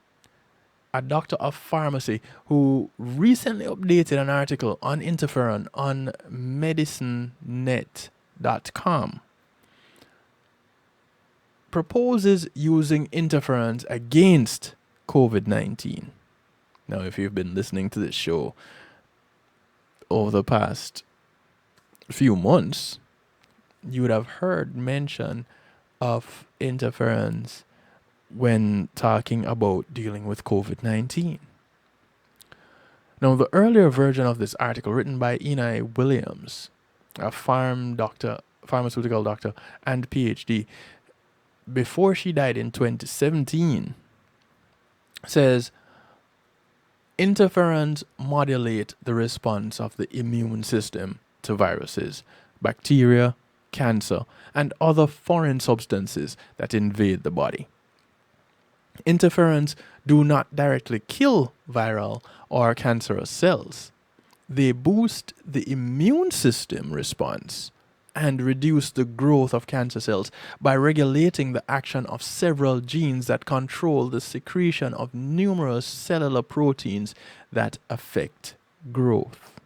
a doctor of pharmacy who recently updated an article on interferon on medicinenet.com, proposes using interferons against COVID-19. Now, if you've been listening to this show over the past few months, you would have heard mention of interferons when talking about dealing with COVID-19. Now, the earlier version of this article, written by Eni Williams, a pharmaceutical doctor and PhD, before she died in 2017, says interferons modulate the response of the immune system to viruses, bacteria, cancer, and other foreign substances that invade the body. Interferons do not directly kill viral or cancerous cells. They boost the immune system response and reduce the growth of cancer cells by regulating the action of several genes that control the secretion of numerous cellular proteins that affect growth.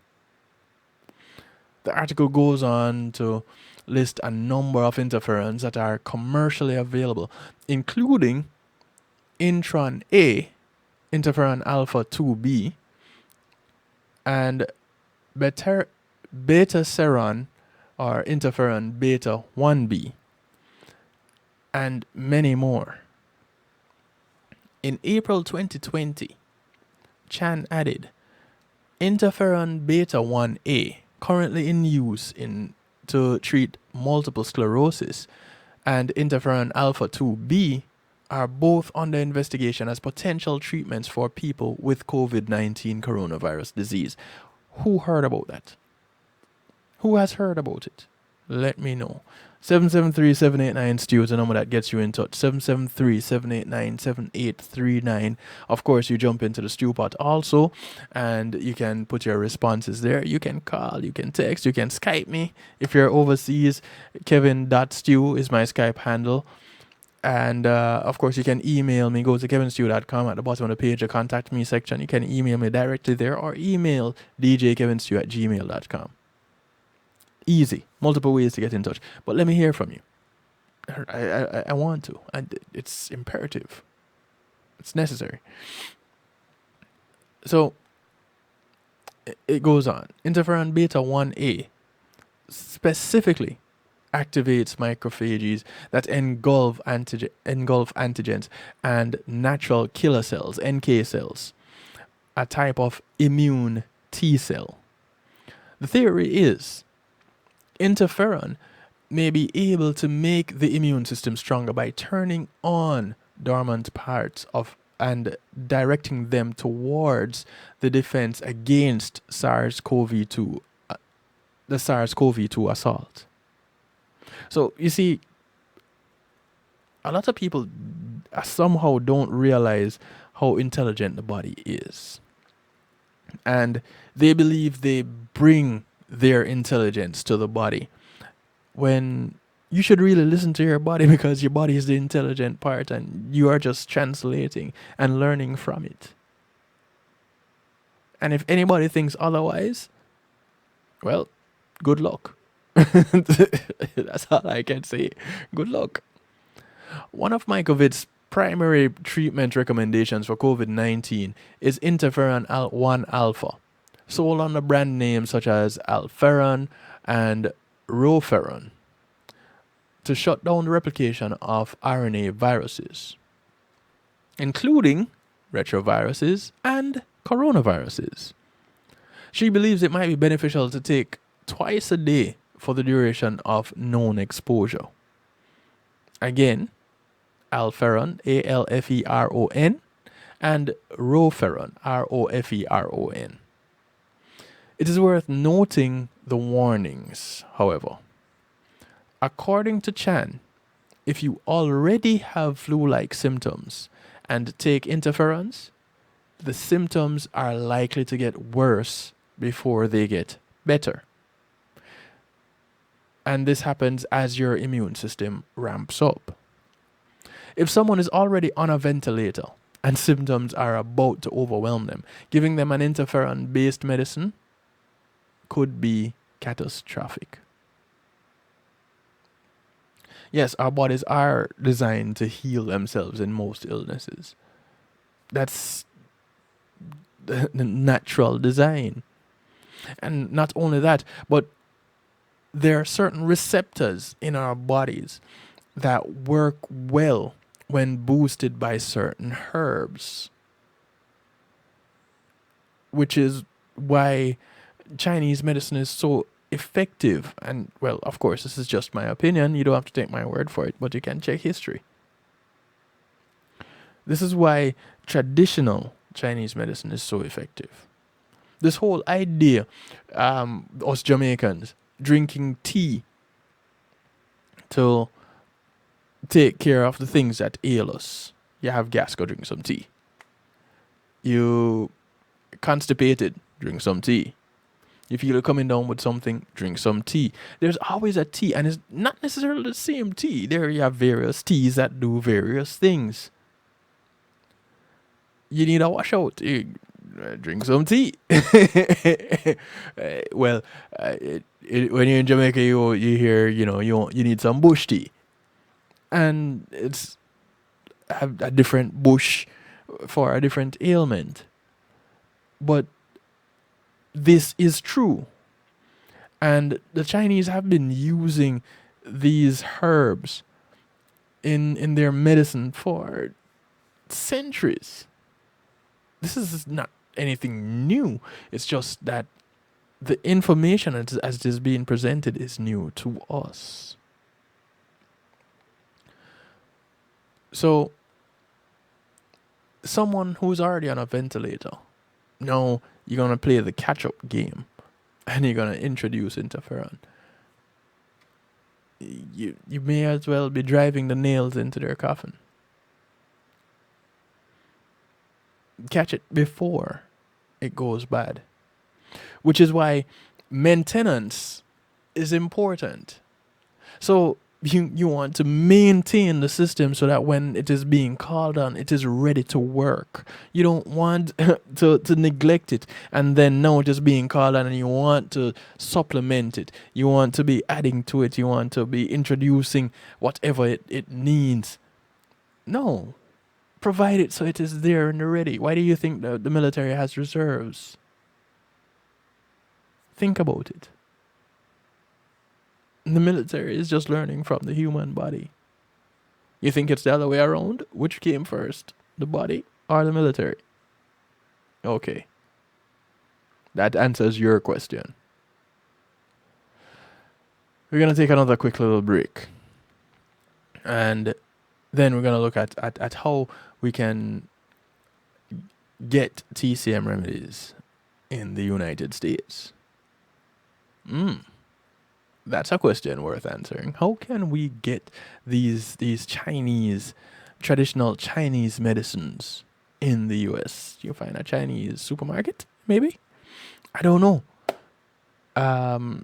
The article goes on to list a number of interferons that are commercially available, including intron A, interferon alpha 2B, and beta-seron or interferon beta 1B, and many more. In April 2020, Chan added interferon beta 1A, currently in use to treat multiple sclerosis, and interferon alpha 2B are both under investigation as potential treatments for people with COVID-19 coronavirus disease. Who heard about that? Who has heard about it? Let me know. 773-789-STEW is the number that gets you in touch. 773-789-7839. Of course, you jump into the Stew Pot also, and you can put your responses there. You can call, you can text, you can Skype me. If you're overseas, Kevin.stew is my Skype handle. And of course, you can email me. Go to kevinstew.com. At the bottom of the page, the contact me section. You can email me directly there, or email djkevinstew@gmail.com. Easy. Multiple ways to get in touch. But let me hear from you. I want to. And it's imperative. It's necessary. So, it goes on. Interferon beta 1A specifically activates macrophages that engulf antigens and natural killer cells, NK cells, a type of immune T cell. The theory is interferon may be able to make the immune system stronger by turning on dormant parts of and directing them towards the defense against SARS-CoV-2, the SARS-CoV-2 assault. So, you see, a lot of people somehow don't realize how intelligent the body is. And they believe they bring their intelligence to the body, when you should really listen to your body, because your body is the intelligent part and you are just translating and learning from it. And if anybody thinks otherwise, well, good luck. That's all I can say. Good luck. One of Mycovid's primary treatment recommendations for COVID-19 is interferon 1 alpha, sold under brand names such as Alferon and Roferon, to shut down the replication of RNA viruses, including retroviruses and coronaviruses. She believes it might be beneficial to take twice a day for the duration of known exposure. Again, Alferon, Alferon, and Roferon, Roferon. It is worth noting the warnings, however. According to Chan, if you already have flu-like symptoms and take interferons, the symptoms are likely to get worse before they get better. And this happens as your immune system ramps up. If someone is already on a ventilator and symptoms are about to overwhelm them, giving them an interferon-based medicine could be catastrophic. Yes, our bodies are designed to heal themselves in most illnesses. That's the natural design. And not only that, but there are certain receptors in our bodies that work well when boosted by certain herbs, which is why Chinese medicine is so effective. And, well, of course, this is just my opinion. You don't have to take my word for it, but you can check history. This is why traditional Chinese medicine is so effective. This whole idea, us Jamaicans drinking tea to take care of the things that ail us. You have gas, go drink some tea. You constipated, drink some tea. You feel you're coming down with something, drink some tea. There's always a tea, and it's not necessarily the same tea. There you have various teas that do various things. You need a washout. You drink some tea. Well, when you're in Jamaica, you hear, you need some bush tea. And it's a different bush for a different ailment. But this is true. And the Chinese have been using these herbs in their medicine for centuries. This is not anything new. It's just that the information as it is being presented is new to us. So, someone who's already on a ventilator, now you're going to play the catch-up game and you're going to introduce interferon. You may as well be driving the nails into their coffin. Catch it before it goes bad. Which is why maintenance is important. So you want to maintain the system so that when it is being called on, it is ready to work. You don't want to neglect it and then now it is being called on and you want to supplement it. You want to be adding to it. You want to be introducing whatever it needs. No. Provide it so it is there and ready. Why do you think the military has reserves? Think about it. The military is just learning from the human body. You think it's the other way around? Which came first, the body or the military? Okay. That answers your question. We're going to take another quick little break. And then we're going to look at how we can get TCM remedies in the United States. That's a question worth answering. How can we get these Chinese, traditional Chinese medicines in the US? You find a Chinese supermarket, maybe? I don't know.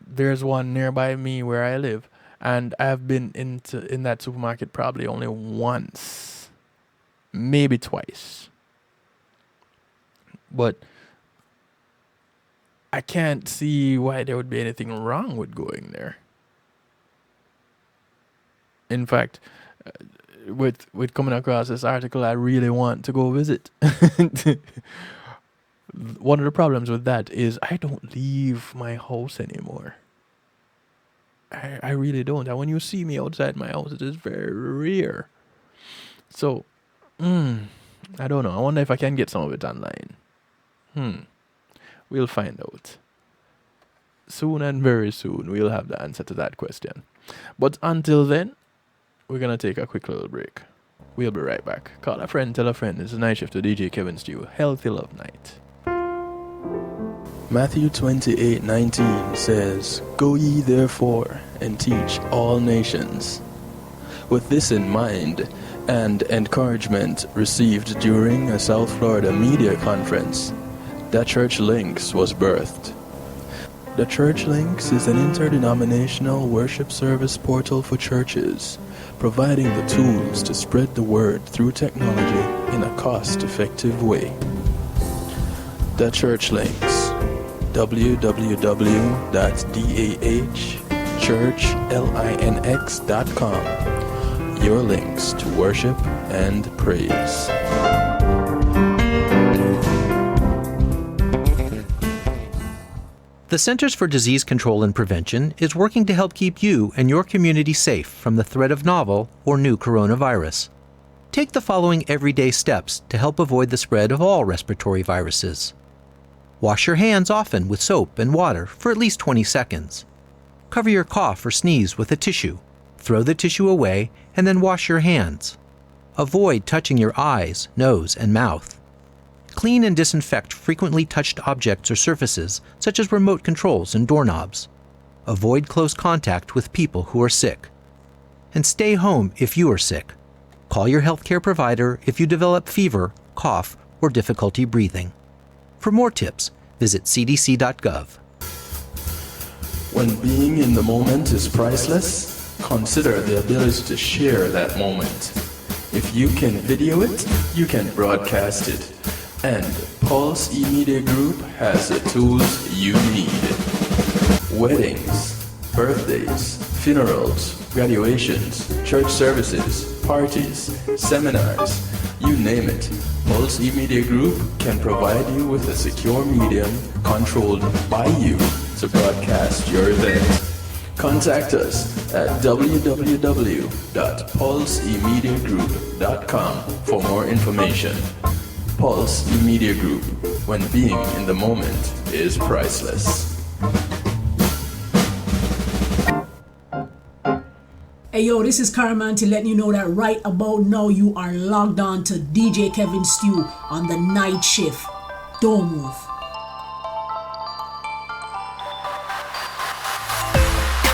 There's one nearby me where I live, and I've been in that supermarket probably only once, maybe twice. But I can't see why there would be anything wrong with going there. In fact, with coming across this article, I really want to go visit. One of the problems with that is I don't leave my house anymore. I really don't. And when you see me outside my house, it is very rare. So, I don't know. I wonder if I can get some of it online. We'll find out. Soon and very soon, we'll have the answer to that question. But until then, we're going to take a quick little break. We'll be right back. Call a friend, tell a friend. It's the Night Shift to DJ Kevin Stew. Healthy Love Night. Matthew 28:19 says, "Go ye therefore and teach all nations." With this in mind, and encouragement received during a South Florida media conference, The Church Links was birthed. The Church Links is an interdenominational worship service portal for churches, providing the tools to spread the word through technology in a cost-effective way. The Church Links, www.dahchurchlinx.com. Your links to worship and praise. The Centers for Disease Control and Prevention is working to help keep you and your community safe from the threat of novel or new coronavirus. Take the following everyday steps to help avoid the spread of all respiratory viruses. Wash your hands often with soap and water for at least 20 seconds. Cover your cough or sneeze with a tissue. Throw the tissue away and then wash your hands. Avoid touching your eyes, nose, and mouth. Clean and disinfect frequently touched objects or surfaces, such as remote controls and doorknobs. Avoid close contact with people who are sick. And stay home if you are sick. Call your healthcare provider if you develop fever, cough, or difficulty breathing. For more tips, visit cdc.gov. When being in the moment is priceless, consider the ability to share that moment. If you can video it, you can broadcast it. And Pulse E-Media Group has the tools you need. Weddings, birthdays, funerals, graduations, church services, parties, seminars, you name it. Pulse E-Media Group can provide you with a secure medium controlled by you to broadcast your event. Contact us at www.pulsemediagroup.com for more information. Pulse Media Group, when being in the moment is priceless. Hey yo, this is Caraman to let you know that right about now you are logged on to DJ Kevin Stew on the night shift. Don't move.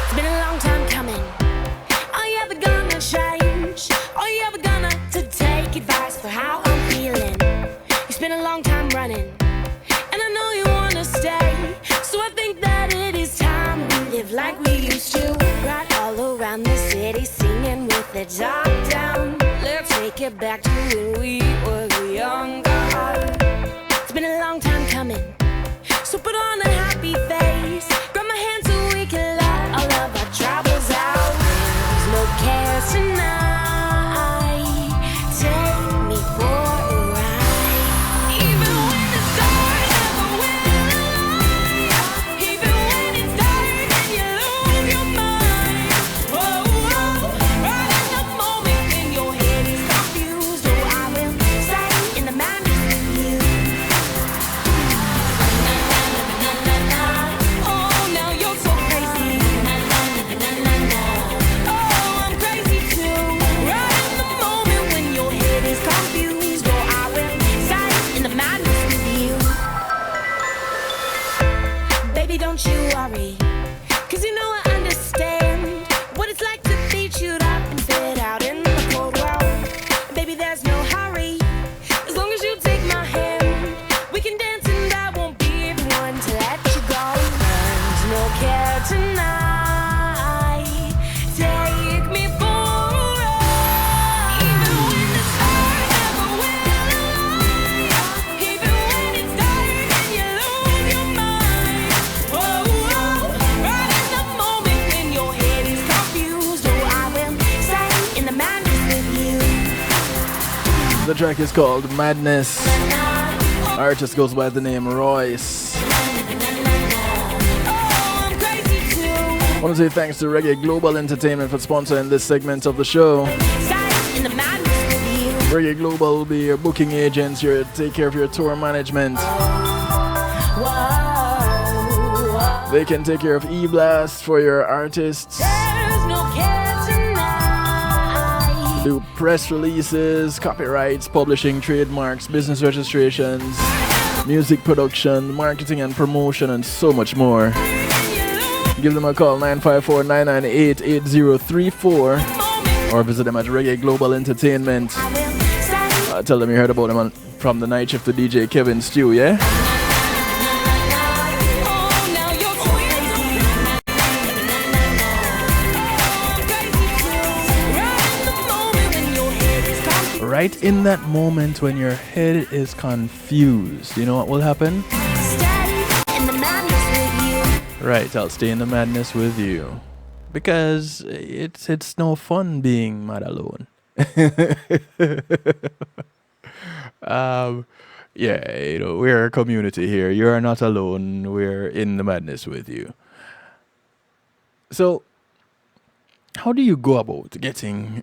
It's been a long time coming. Are you ever gonna change? Are you ever gonna to take advice for how I'm feeling? It's been a long time running, and I know you wanna stay. So I think that it is time we live like we used to. Right all around the city singing with the top down. Let's take it back to when we were younger. It's been a long time coming, so put on a happy face. Grab my hand so we can let all of our troubles out. There's no care tonight. Take me for a ride. Even when it's dark, never will lie. Even when it's dark and you lose your mind. Oh, right in the moment when your head is confused. Oh, I will stay in the madness with you. Oh, now you're so crazy. Oh, I'm crazy too. Right in the moment when your head is confused. Oh, I will stay in the madness with you. Baby, don't you worry, 'cause you know I understand what it's like to be chewed up and spit out in the cold world. Baby, there's no hurry, as long as you take my hand. We can dance and I won't be the one to let you go. There's no care tonight. Take me for a ride. Even when it's dark, never will lie. Even when it's dark and you lose your mind. Oh, right in the moment when your head is confused. Oh, I will stay in the madness with you. The track is called Madness. Artist goes by the name Royce. I'm crazy too. I want to say thanks to Reggae Global Entertainment for sponsoring this segment of the show. Stay in the madness with you. Reggae Global will be your booking agents, your take care of your tour management. They can take care of e-blast for your artists, There's no care tonight. do press releases, copyrights, publishing, trademarks, business registrations, music production, marketing and promotion, and so much more. Give them a call, 954-998-8034, or visit them at Reggae Global Entertainment. Tell them you heard about them from the night shift to DJ Kevin Stew, yeah? Right in that moment when your head is confused, you know what will happen? Right, I'll stay in the madness with you. Because it's no fun being mad alone. Yeah, you know, we're a community here. You're not alone. We're in the madness with you. So, how do you go about getting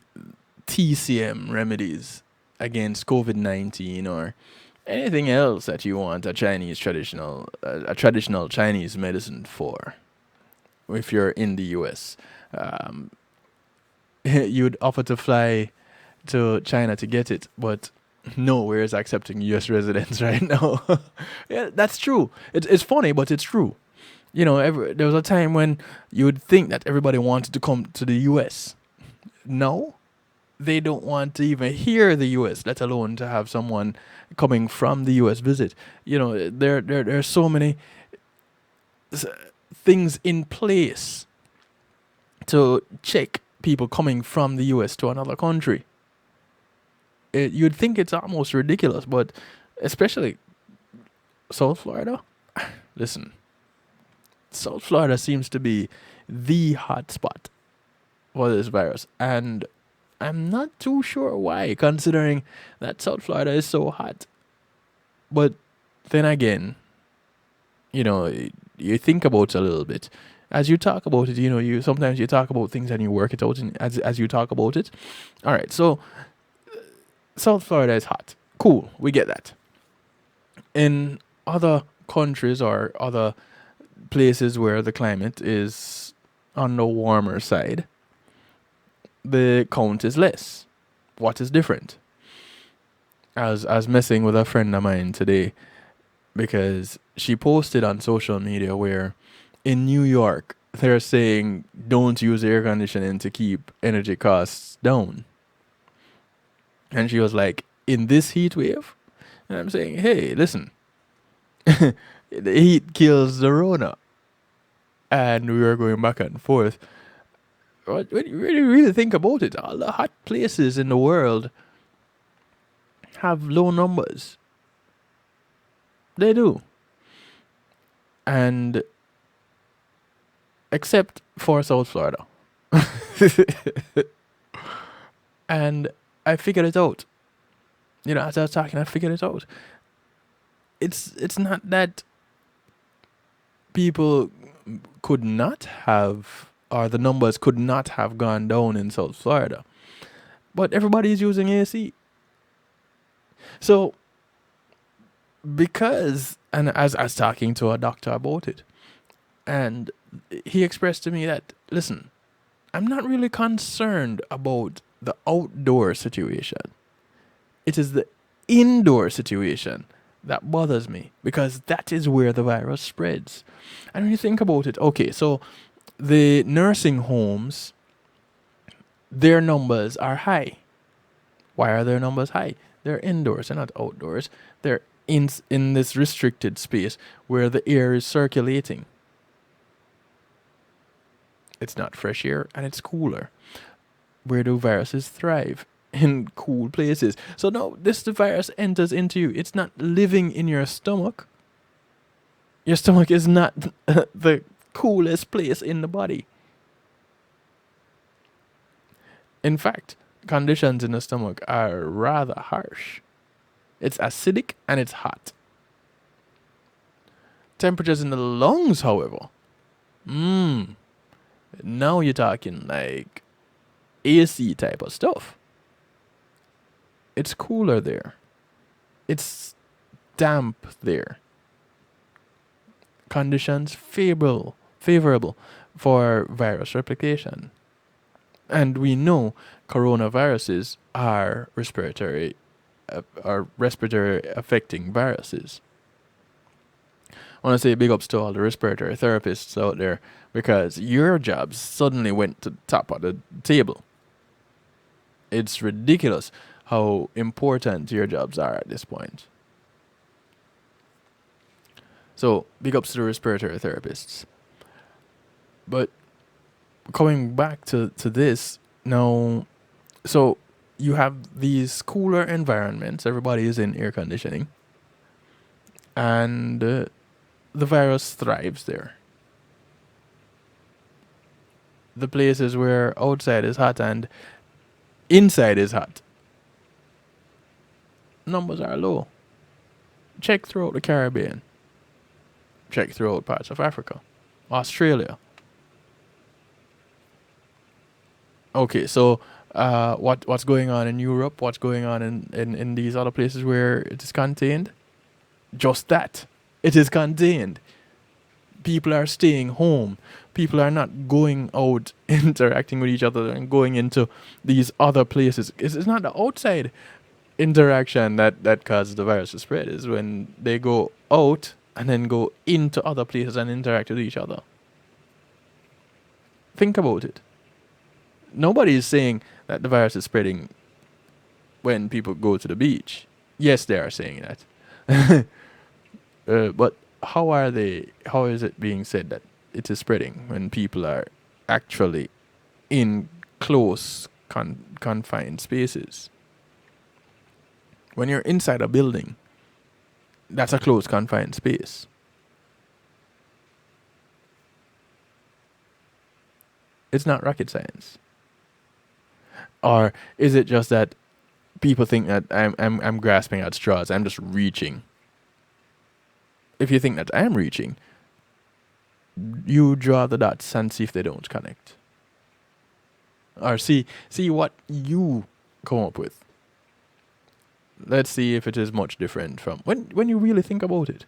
TCM remedies against COVID-19 or anything else that you want a traditional Chinese medicine for? If you're in the US, you'd offer to fly to China to get it, but nowhere is accepting US residents right now. Yeah, that's true. It's funny, but it's true. You know, there was a time when you would think that everybody wanted to come to the US. No, they don't want to even hear the US, let alone to have someone coming from the US visit. You know, there are so many things in place to check people coming from the US to another country. You'd think it's almost ridiculous, but especially South Florida. Listen, South Florida seems to be the hot spot for this virus, and I'm not too sure why, considering that South Florida is so hot. But then again, you know, you think about it a little bit. as you talk about it, you sometimes you talk about things and you work it out as you talk about it. All right, so South Florida is hot. Cool, we get that. In other countries or other places where the climate is on the warmer side, the count is less. What is different? I was messing with a friend of mine today because she posted on social media where in New York they're saying don't use air conditioning to keep energy costs down. And she was like, in this heat wave? And I'm saying, hey, listen, the heat kills the Rona. And we were going back and forth. When you really think about it, all the hot places in the world have low numbers. They do. And except for South Florida. And I figured it out. As I was talking, I figured it out. It's not that people could not have, or the numbers could not have gone down in South Florida, but everybody is using AC. So, because, and as I was talking to a doctor about it, and he expressed to me that, listen, I'm not really concerned about the outdoor situation. It is the indoor situation that bothers me, because that is where the virus spreads. And when you think about it, okay, so the nursing homes, their numbers are high. Why are their numbers high? They're indoors, they're not outdoors. They're in this restricted space where the air is circulating. It's not fresh air and it's cooler. Where do viruses thrive? In cool places. So now the virus enters into you. It's not living in your stomach. Your stomach is not the coolest place in the body. In fact, conditions in the stomach are rather harsh. It's acidic and it's hot. Temperatures in the lungs, however, now you're talking like AC type of stuff. It's cooler there. It's damp there. Conditions favorable for virus replication. And we know coronaviruses are respiratory affecting viruses. I want to say big ups to all the respiratory therapists out there, because your jobs suddenly went to the top of the table. It's ridiculous how important your jobs are at this point. So, big ups to the respiratory therapists. But coming back to this, now, so you have these cooler environments, everybody is in air conditioning, and the virus thrives there. The places where outside is hot and inside is hot, numbers are low. Check throughout the Caribbean. Check throughout parts of Africa. Australia. Okay, so what's going on in Europe? What's going on in these other places where it is contained? Just that. It is contained. People are staying home. People are not going out, interacting with each other and going into these other places. It's not the outside interaction that causes the virus to spread. Is when they go out and then go into other places and interact with each other. Think about it. Nobody is saying that the virus is spreading when people go to the beach. Yes, they are saying that. But how is it being said that it is spreading when people are actually in close confined spaces? When you're inside a building, that's a close confined space. It's not rocket science. Or is it just that people think that I'm grasping at straws, I'm just reaching? If you think that I'm reaching, You draw the dots and see if they don't connect. Or see what you come up with. Let's see if it is much different from when you really think about it.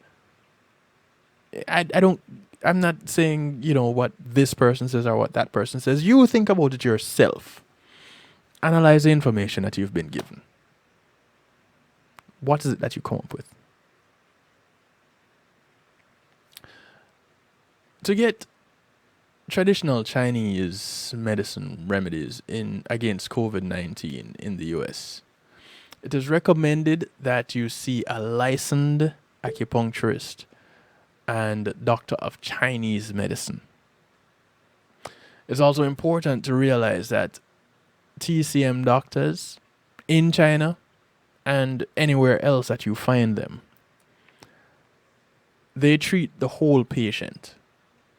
I'm not saying, what this person says or what that person says. You think about it yourself. Analyze the information that you've been given. What is it that you come up with? To get traditional Chinese medicine remedies against COVID-19 in the US, it is recommended that you see a licensed acupuncturist and doctor of Chinese medicine. It's also important to realize that TCM doctors in China and anywhere else that you find them, they treat the whole patient,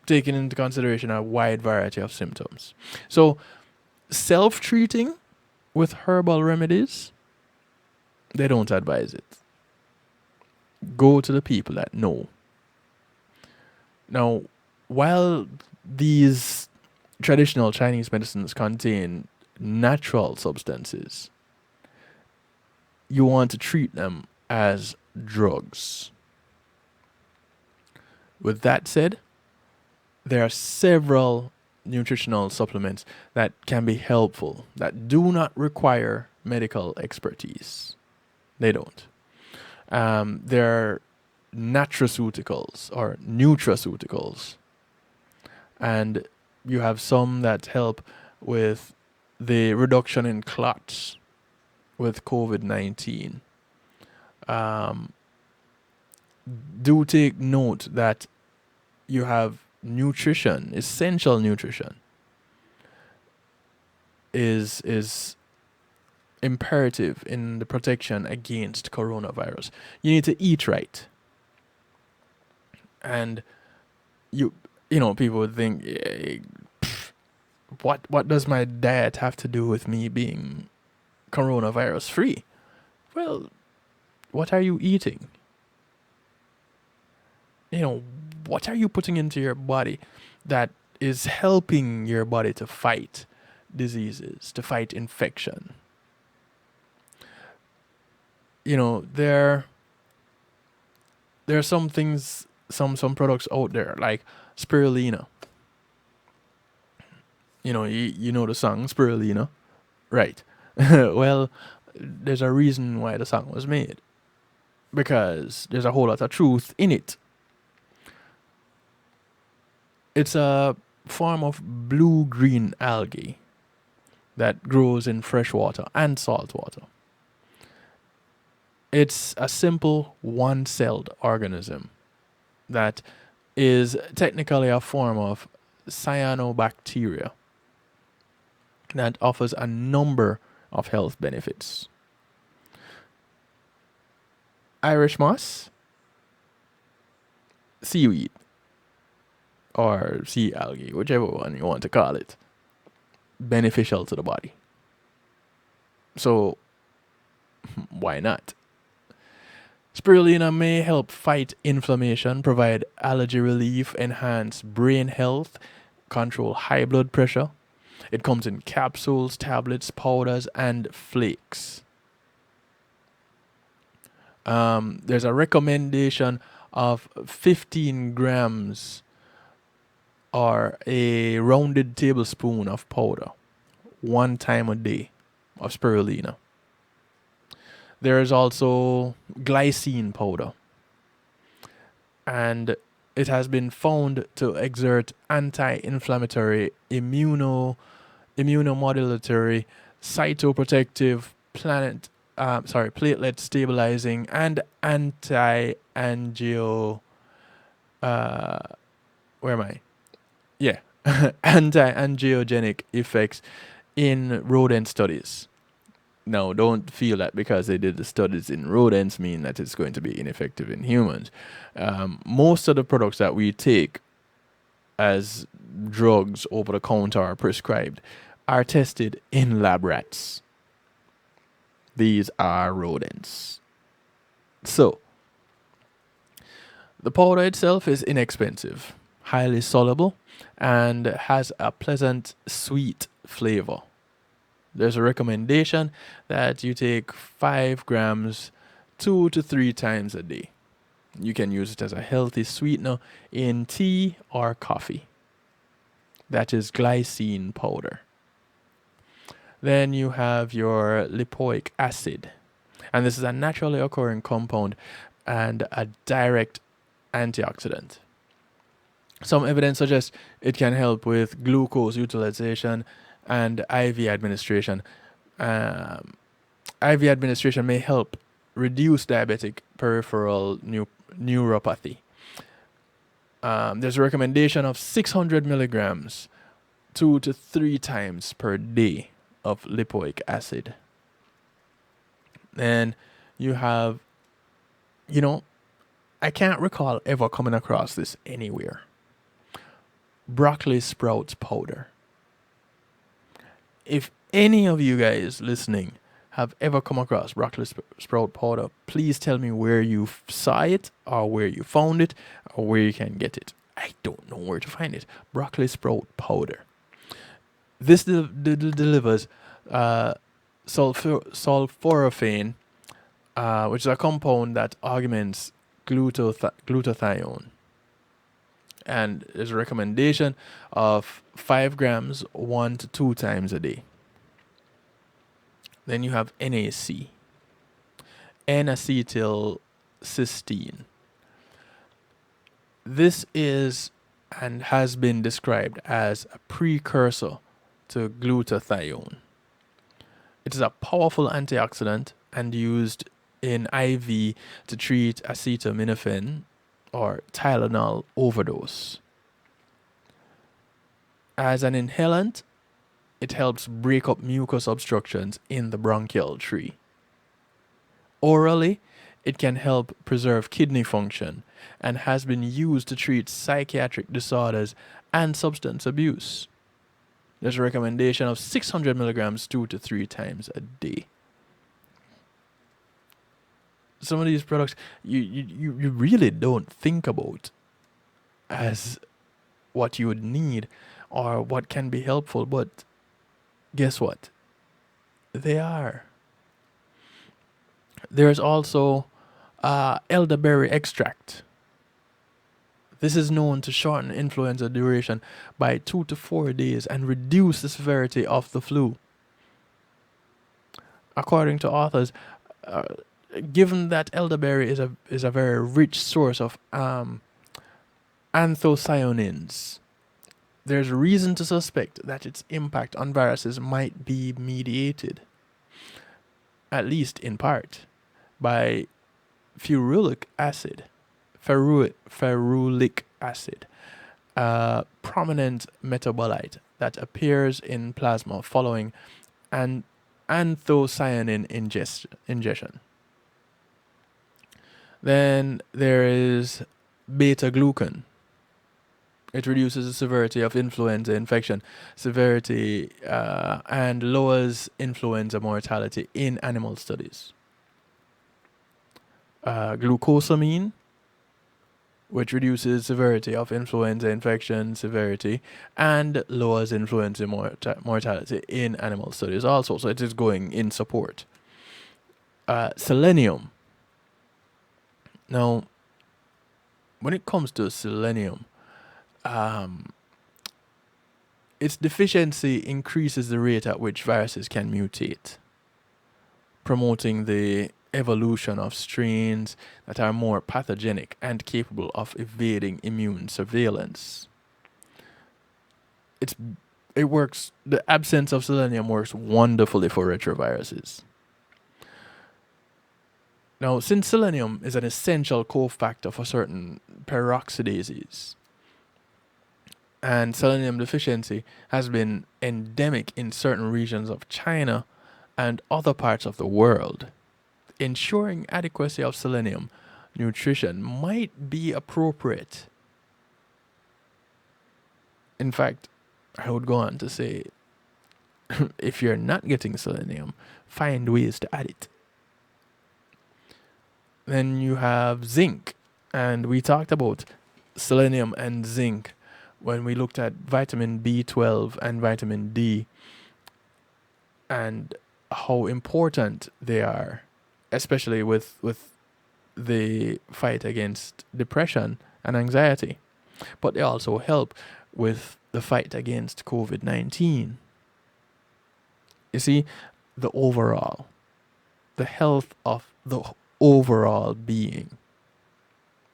taking into consideration a wide variety of symptoms. So, self-treating with herbal remedies, they don't advise it. Go to the people that know. Now, while these traditional Chinese medicines contain natural substances, you want to treat them as drugs. With that said, there are several nutritional supplements that can be helpful that do not require medical expertise. They don't. There are nutraceuticals or nutraceuticals. And you have some that help with the reduction in clots with COVID-19. Do take note that you have nutrition, essential nutrition is imperative in the protection against coronavirus. You need to eat right. And people would think, what does my diet have to do with me being coronavirus free? Well, what are you eating? What are you putting into your body that is helping your body to fight diseases, to fight infection? There are some things, some products out there like spirulina. You know the song Spirulina, right? Well, there's a reason why the song was made, because there's a whole lot of truth in it. It's a form of blue-green algae that grows in fresh water and salt water. It's a simple one-celled organism that is technically a form of cyanobacteria that offers a number of health benefits. Irish moss, seaweed, or sea algae, whichever one you want to call it, beneficial to the body. So, why not? Spirulina may help fight inflammation, provide allergy relief, enhance brain health, control high blood pressure. It comes in capsules, tablets, powders, and flakes. There's a recommendation of 15 grams or a rounded tablespoon of powder 1 time a day of spirulina. There is also glycine powder, and it has been found to exert anti-inflammatory, immunomodulatory, cytoprotective, platelet stabilizing, and anti-angiogenic effects in rodent studies. Now, don't feel that because they did the studies in rodents mean that it's going to be ineffective in humans. Most of the products that we take as drugs over the counter or prescribed are tested in lab rats. These are rodents. So, the powder itself is inexpensive. highly soluble, and has a pleasant sweet flavor. There's a recommendation that you take 5 grams 2 to 3 times a day. You can use it as a healthy sweetener in tea or coffee. That is glycine powder. Then you have your lipoic acid. And this is a naturally occurring compound and a direct antioxidant. Some evidence suggests it can help with glucose utilization and IV administration. IV administration may help reduce diabetic peripheral neuropathy. There's a recommendation of 600 milligrams 2 to 3 times per day of lipoic acid. And you have, I can't recall ever coming across this anywhere. Broccoli sprouts powder. If any of you guys listening have ever come across broccoli sprout powder, please tell me where you saw it, or where you found it, or where you can get it. I don't know where to find it. Broccoli sprout powder. This delivers sulforaphane, which is a compound that augments glutathione. And there's a recommendation of 5 grams 1 to 2 times a day. Then you have NAC, N-acetylcysteine. This is and has been described as a precursor to glutathione. It is a powerful antioxidant and used in IV to treat acetaminophen or Tylenol overdose. As an inhalant, it helps break up mucus obstructions in the bronchial tree. Orally, it can help preserve kidney function and has been used to treat psychiatric disorders and substance abuse. There's a recommendation of 600 milligrams 2 to 3 times a day. Some of these products you really don't think about as what you would need or what can be helpful, but guess what? They are. There's also elderberry extract. This is known to shorten influenza duration by 2 to 4 days and reduce the severity of the flu. According to authors, given that elderberry is a very rich source of anthocyanins, there's reason to suspect that its impact on viruses might be mediated, at least in part, by ferulic acid, a prominent metabolite that appears in plasma following an anthocyanin ingestion. Then there is beta-glucan. It reduces the severity of influenza infection severity and lowers influenza mortality in animal studies. Glucosamine, which reduces severity of influenza infection severity and lowers influenza mortality in animal studies also. So it is going in support. Selenium. Now, when it comes to selenium, its deficiency increases the rate at which viruses can mutate, promoting the evolution of strains that are more pathogenic and capable of evading immune surveillance. The absence of selenium works wonderfully for retroviruses. Now, since selenium is an essential cofactor for certain peroxidases, and selenium deficiency has been endemic in certain regions of China and other parts of the world, ensuring adequacy of selenium nutrition might be appropriate. In fact, I would go on to say, if you're not getting selenium, find ways to add it. Then you have zinc, and we talked about selenium and zinc, when we looked at vitamin B12 and vitamin D and how important they are, especially with the fight against depression and anxiety. But they also help with the fight against COVID-19. You see, the overall, the health of the overall being.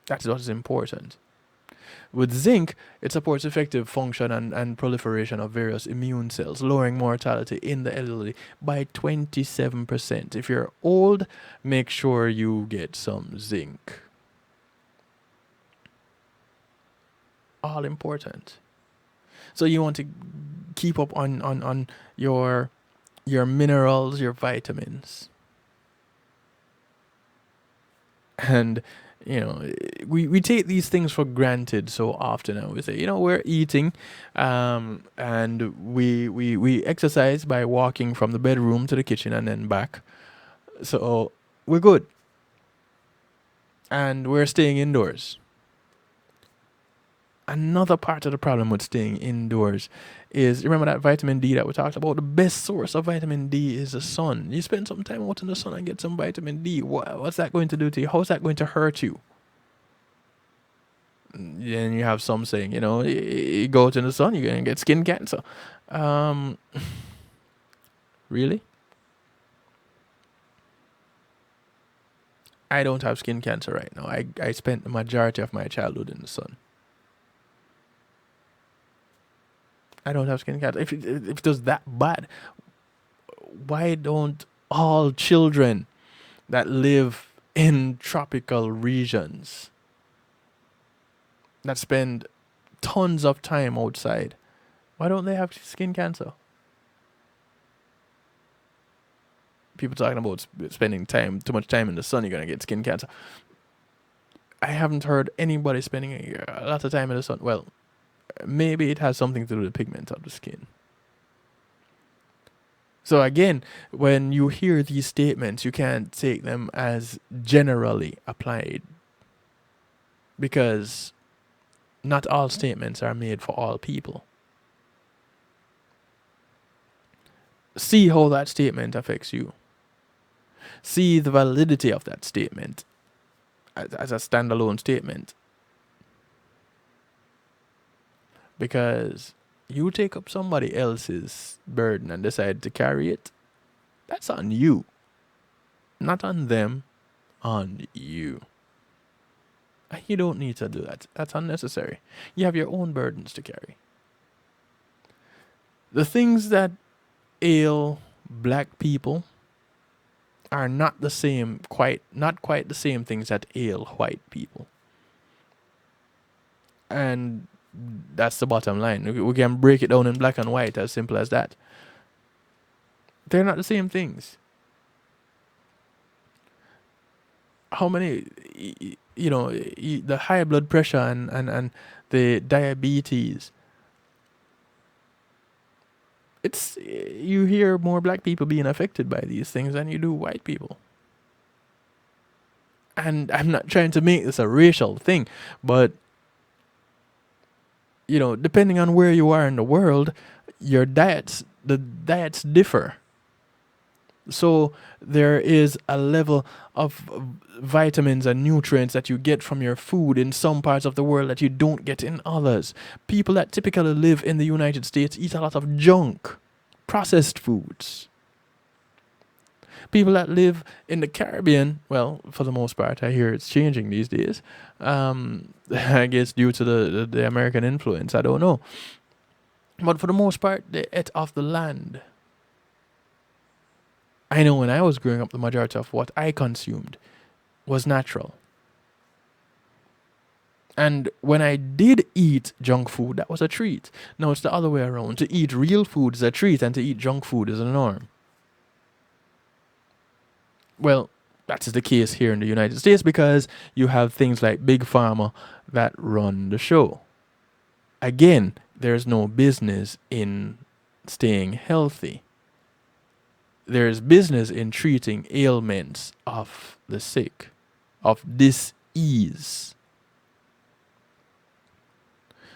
That's what is important. With zinc, it supports effective function and proliferation of various immune cells, lowering mortality in the elderly by 27%. If you're old, make sure you get some zinc. All important. So you want to keep up on your minerals, your vitamins. And we take these things for granted so often. And we say, we're eating, and we exercise by walking from the bedroom to the kitchen and then back. So we're good. And we're staying indoors. Another part of the problem with staying indoors is, remember that vitamin D that we talked about? The best source of vitamin D is the sun. You spend some time out in the sun and get some vitamin D. What's that going to do to you? How's that going to hurt you? Then you have some saying, you go out in the sun, you're going to get skin cancer. Really? I don't have skin cancer right now. I spent the majority of my childhood in the sun. I don't have skin cancer. If it was that bad, why don't all children that live in tropical regions, that spend tons of time outside, why don't they have skin cancer? People talking about spending too much time in the sun, you're going to get skin cancer. I haven't heard anybody spending a lot of time in the sun. Well, maybe it has something to do with the pigment of the skin. So again, when you hear these statements, you can't take them as generally applied, because not all statements are made for all people. See how that statement affects you. See the validity of that statement as a standalone statement. Because you take up somebody else's burden and decide to carry it, that's on you. Not on them, on you. And you don't need to do that. That's unnecessary. You have your own burdens to carry. The things that ail black people are not quite the same things that ail white people. And that's the bottom line. We can break it down in black and white, as simple as that. They're not the same things. How many, the high blood pressure and the diabetes, you hear more black people being affected by these things than you do white people. And I'm not trying to make this a racial thing, but depending on where you are in the world, the diets differ. So there is a level of vitamins and nutrients that you get from your food in some parts of the world that you don't get in others. People that typically live in the United States eat a lot of junk, processed foods. People that live in the Caribbean, well, for the most part, I hear it's changing these days. I guess due to the American influence, I don't know. But for the most part, they ate off the land. I know when I was growing up, the majority of what I consumed was natural. And when I did eat junk food, that was a treat. Now it's the other way around. To eat real food is a treat, and to eat junk food is a norm. Well, that is the case here in the United States because you have things like Big Pharma that run the show. Again, there's no business in staying healthy. There's business in treating ailments of the sick, of dis-ease.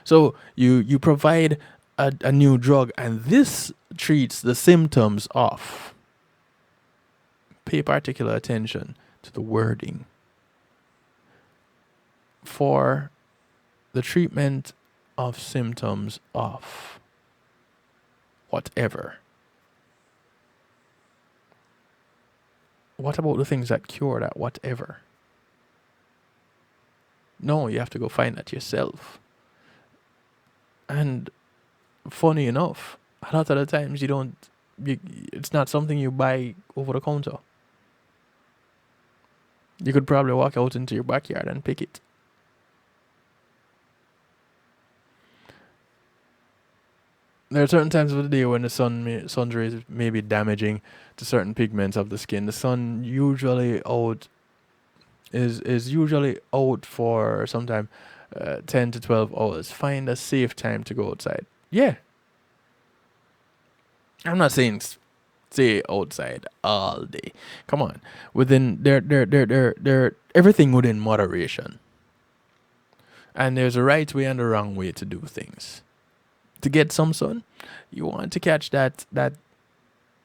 So you provide a new drug, and this treats the symptoms of. Pay particular attention to the wording. For the treatment of symptoms of whatever. What about the things that cure that whatever? No, you have to go find that yourself. And funny enough, a lot of the times it's not something you buy over the counter. You could probably walk out into your backyard and pick it. There are certain times of the day when the sun's rays may be damaging to certain pigments of the skin. The sun usually is usually out for sometime 10 to 12 hours. Find a safe time to go outside. Yeah. I'm not saying stay outside all day. Come on. Within everything within moderation. And there's a right way and a wrong way to do things. To get some sun, you want to catch that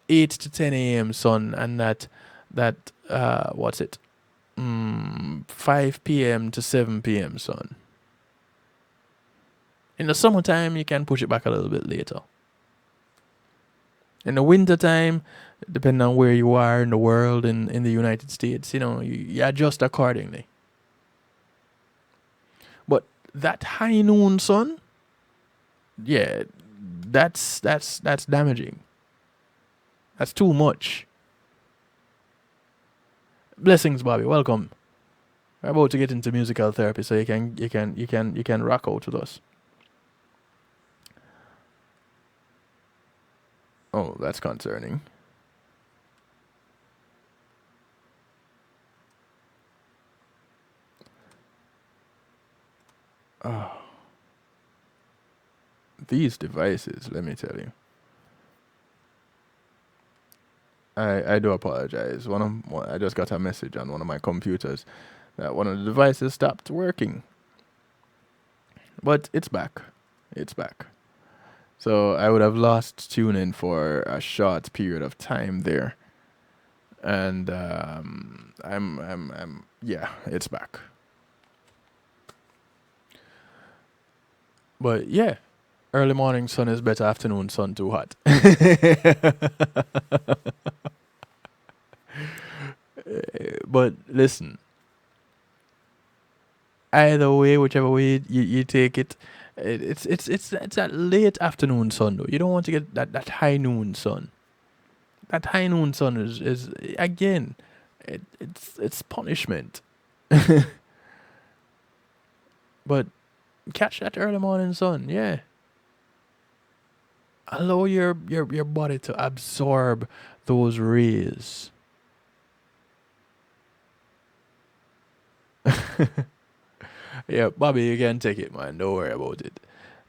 8 to 10 a.m. sun and that 5 p.m. to 7 p.m. sun. In the summertime, you can push it back a little bit later. In the wintertime, depending on where you are in the world, in the United States, you adjust accordingly. But that high noon sun, yeah, that's damaging. That's too much. Blessings, Bobby. Welcome. We're about to get into musical therapy, so you can rock out with us. Oh, that's concerning. Oh. These devices, let me tell you. I do apologize. I just got a message on one of my computers that one of the devices stopped working. But it's back. It's back. So I would have lost tuning for a short period of time there. And yeah, it's back. But yeah, early morning sun is better, afternoon sun too hot. But listen, either way, whichever way you take it, it's that late afternoon sun though. You don't want to get that high noon sun. That high noon sun is again, it's punishment. But catch that early morning sun, yeah. Allow your body to absorb those rays. Yeah, Bobby, you can take it, man. Don't worry about it.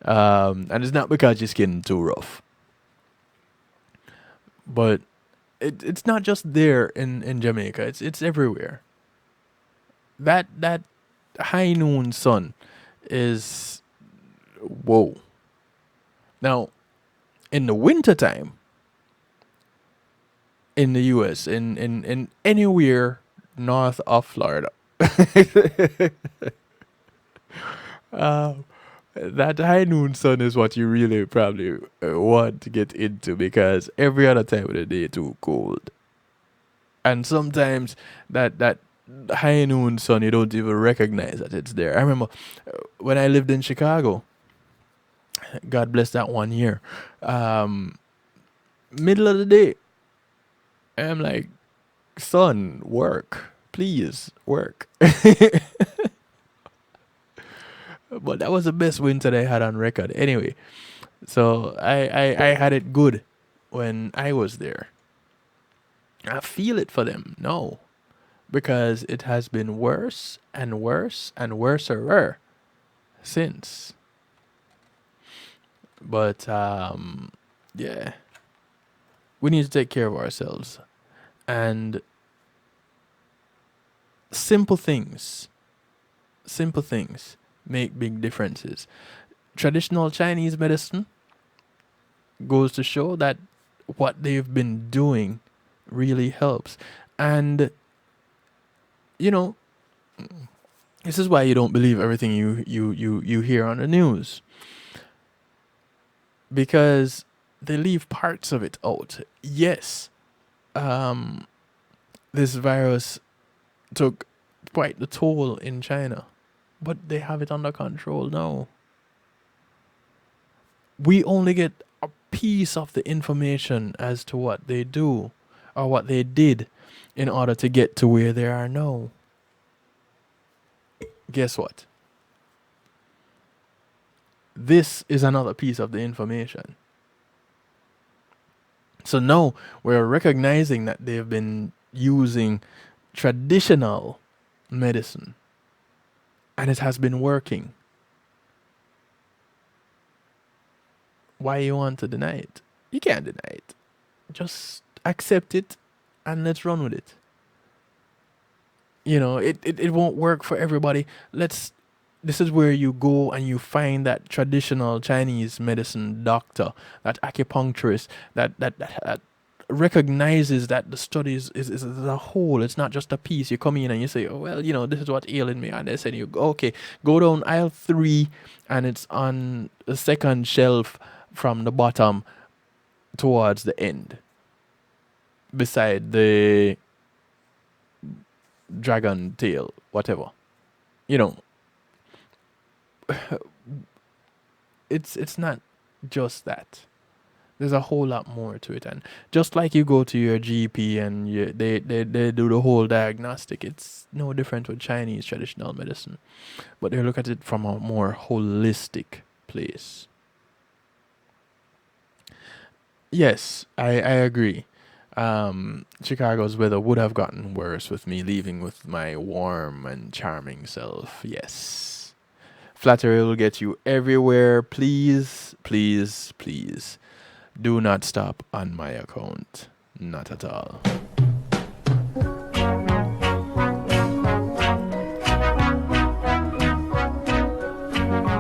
And it's not because your skin too rough. But it's not just there in Jamaica. It's everywhere. That high noon sun is whoa. Now, in the wintertime, in the US, in anywhere north of Florida, that high noon sun is what you really probably want to get into, because every other time of the day too cold. And sometimes that high noon sun, you don't even recognize that it's there. I remember when I lived in Chicago, God bless that one year, middle of the day, I'm like, son, work. Please, work. But that was the best winter they had on record. Anyway, so I had it good when I was there. I feel it for them. No. Because it has been worse and worse and worser since. But, yeah. We need to take care of ourselves. And simple things make big differences. traditional Chinese medicine goes to show that what they've been doing really helps. And you know, this is why you don't believe everything you hear on the news, because they leave parts of it out. Yes, this virus took quite the toll in China, but they have it under control now. We only get a piece of the information as to what they do or what they did in order to get to where they are now. Guess what? This is another piece of the information. So now we're recognizing that they've been using traditional medicine and it has been working. Why you want to deny it? You can't deny it. Just accept it and let's run with it. You know, it won't work for everybody. This is where you go and you find that traditional Chinese medicine doctor, that acupuncturist, that recognizes that the studies is a whole. It's not just a piece. You come in and you say, oh, well, you know, this is what ailing me. And they say, okay, go down aisle 3 and it's on the second shelf from the bottom towards the end, beside the dragon tail, whatever. You know, it's not just that. There's a whole lot more to it. And just like you go to your GP and they do the whole diagnostic, it's no different with Chinese traditional medicine. But they look at it from a more holistic place. Yes, I agree. Chicago's weather would have gotten worse with me leaving with my warm and charming self. Yes. Flattery will get you everywhere. Please, please, please. Do not stop on my account. Not at all.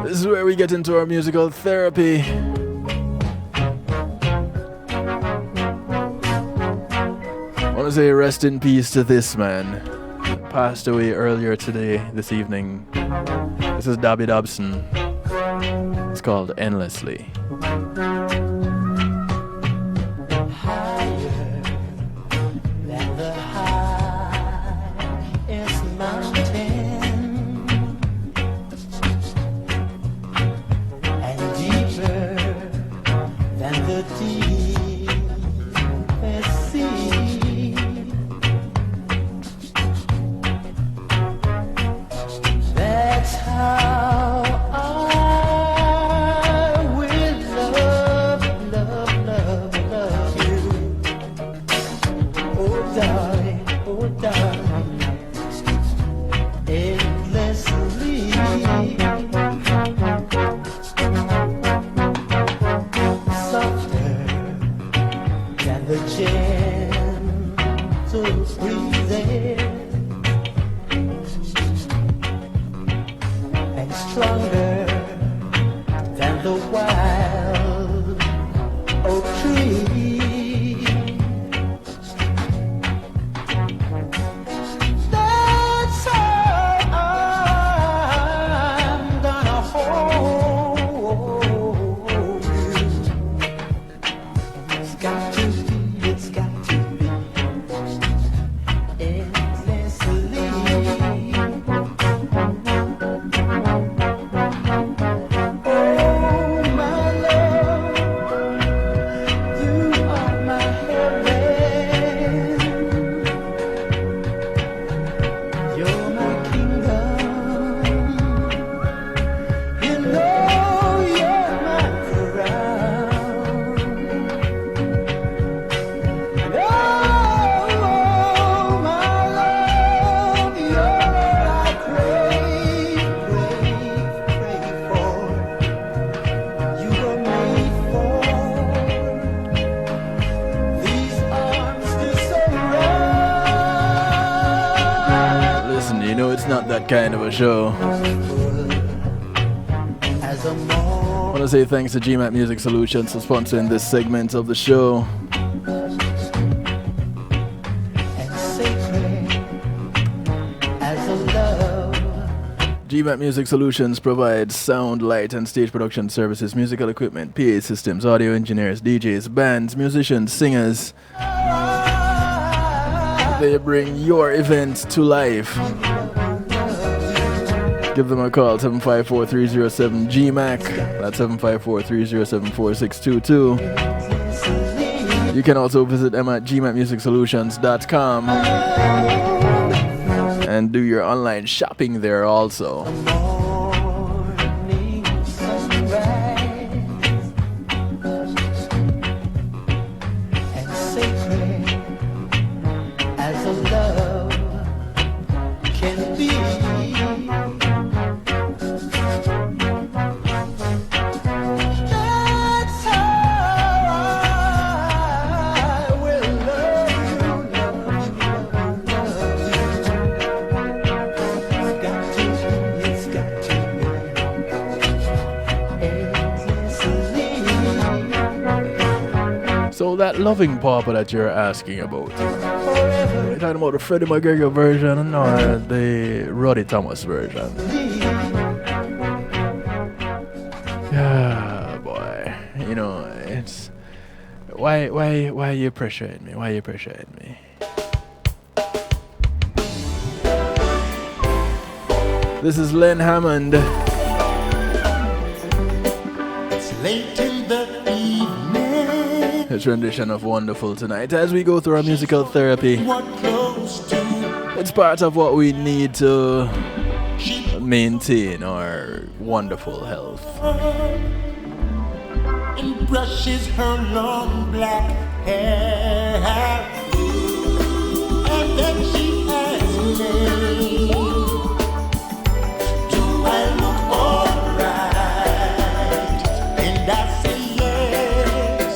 This is where we get into our musical therapy. I want to say rest in peace to this man. Passed away earlier this evening. This is Dobby Dobson. It's called Endlessly. Kind of a show. As a want to say thanks to GMAT Music Solutions for sponsoring this segment of the show. GMAT Music Solutions provides sound, light, and stage production services, musical equipment, PA systems, audio engineers, DJs, bands, musicians, singers. They bring your event to life. Give them a call, 754-307-GMAC. That's 754-307-4622. You can also visit them at gmatmusicsolutions.com and do your online shopping there also. So that loving papa that you're asking about, you're talking about the Freddie McGregor version or the Roddy Thomas version? Yeah, boy. You know, it's why are you pressuring me? Why are you pressuring me? This is Len Hammond. It's late in the evening. His rendition of Wonderful tonight as we go through our musical therapy. It's part of what we need to maintain our wonderful health. And brushes her long black hair. And then she asks me, do I look alright? And I say yes,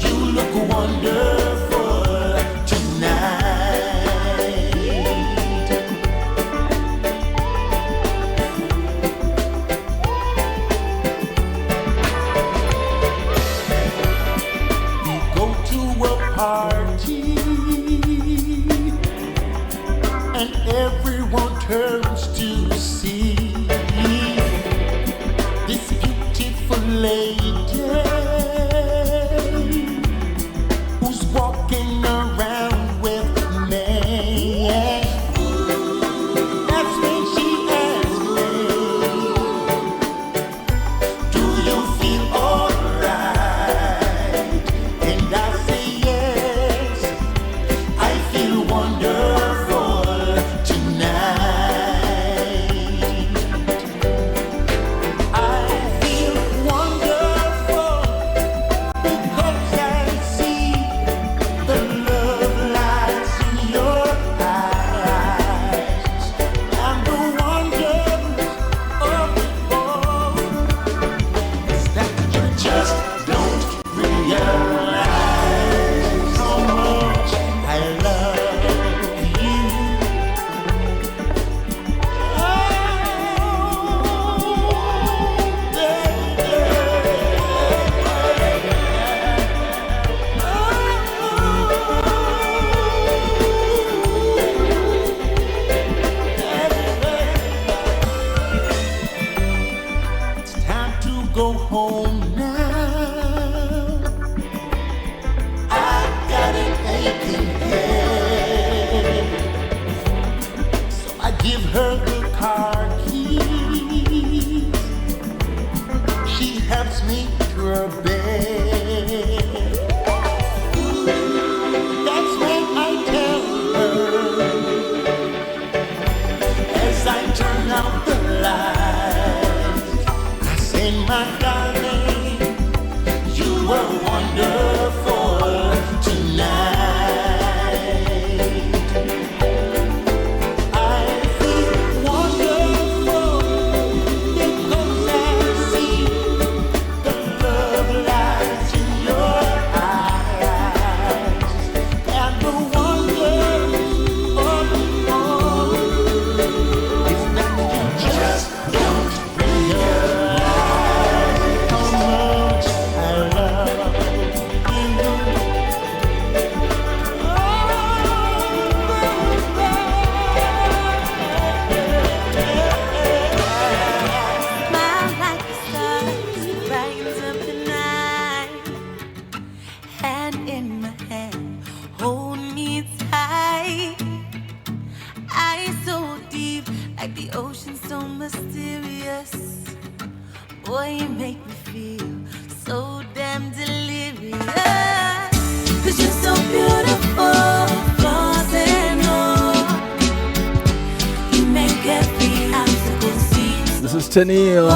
you look wonderful tonight. We go to a party and everyone turns to see this beautiful lady who's walking around with me. That's when she asks me, do you feel alright? And I say yes, I feel wonderful tonight. I feel wonderful because I see the love lights in your eyes, and the wonders of it all is that you just don't realize how much I love you. It's time to go home now. I got an aching head, so I give her the car keys. She helps me to her bed. That's when I tell her, as I turn out the lights, I say, my darling, you were wonderful tonight. I feel wonderful because I see the love lights in your eyes, and the wonders of it all is that you just don't realize like the ocean so mysterious. Boy, you make me feel so damn delirious. 'Cause you're so beautiful, flaws and all. You make every obstacle seem so This is Tennille.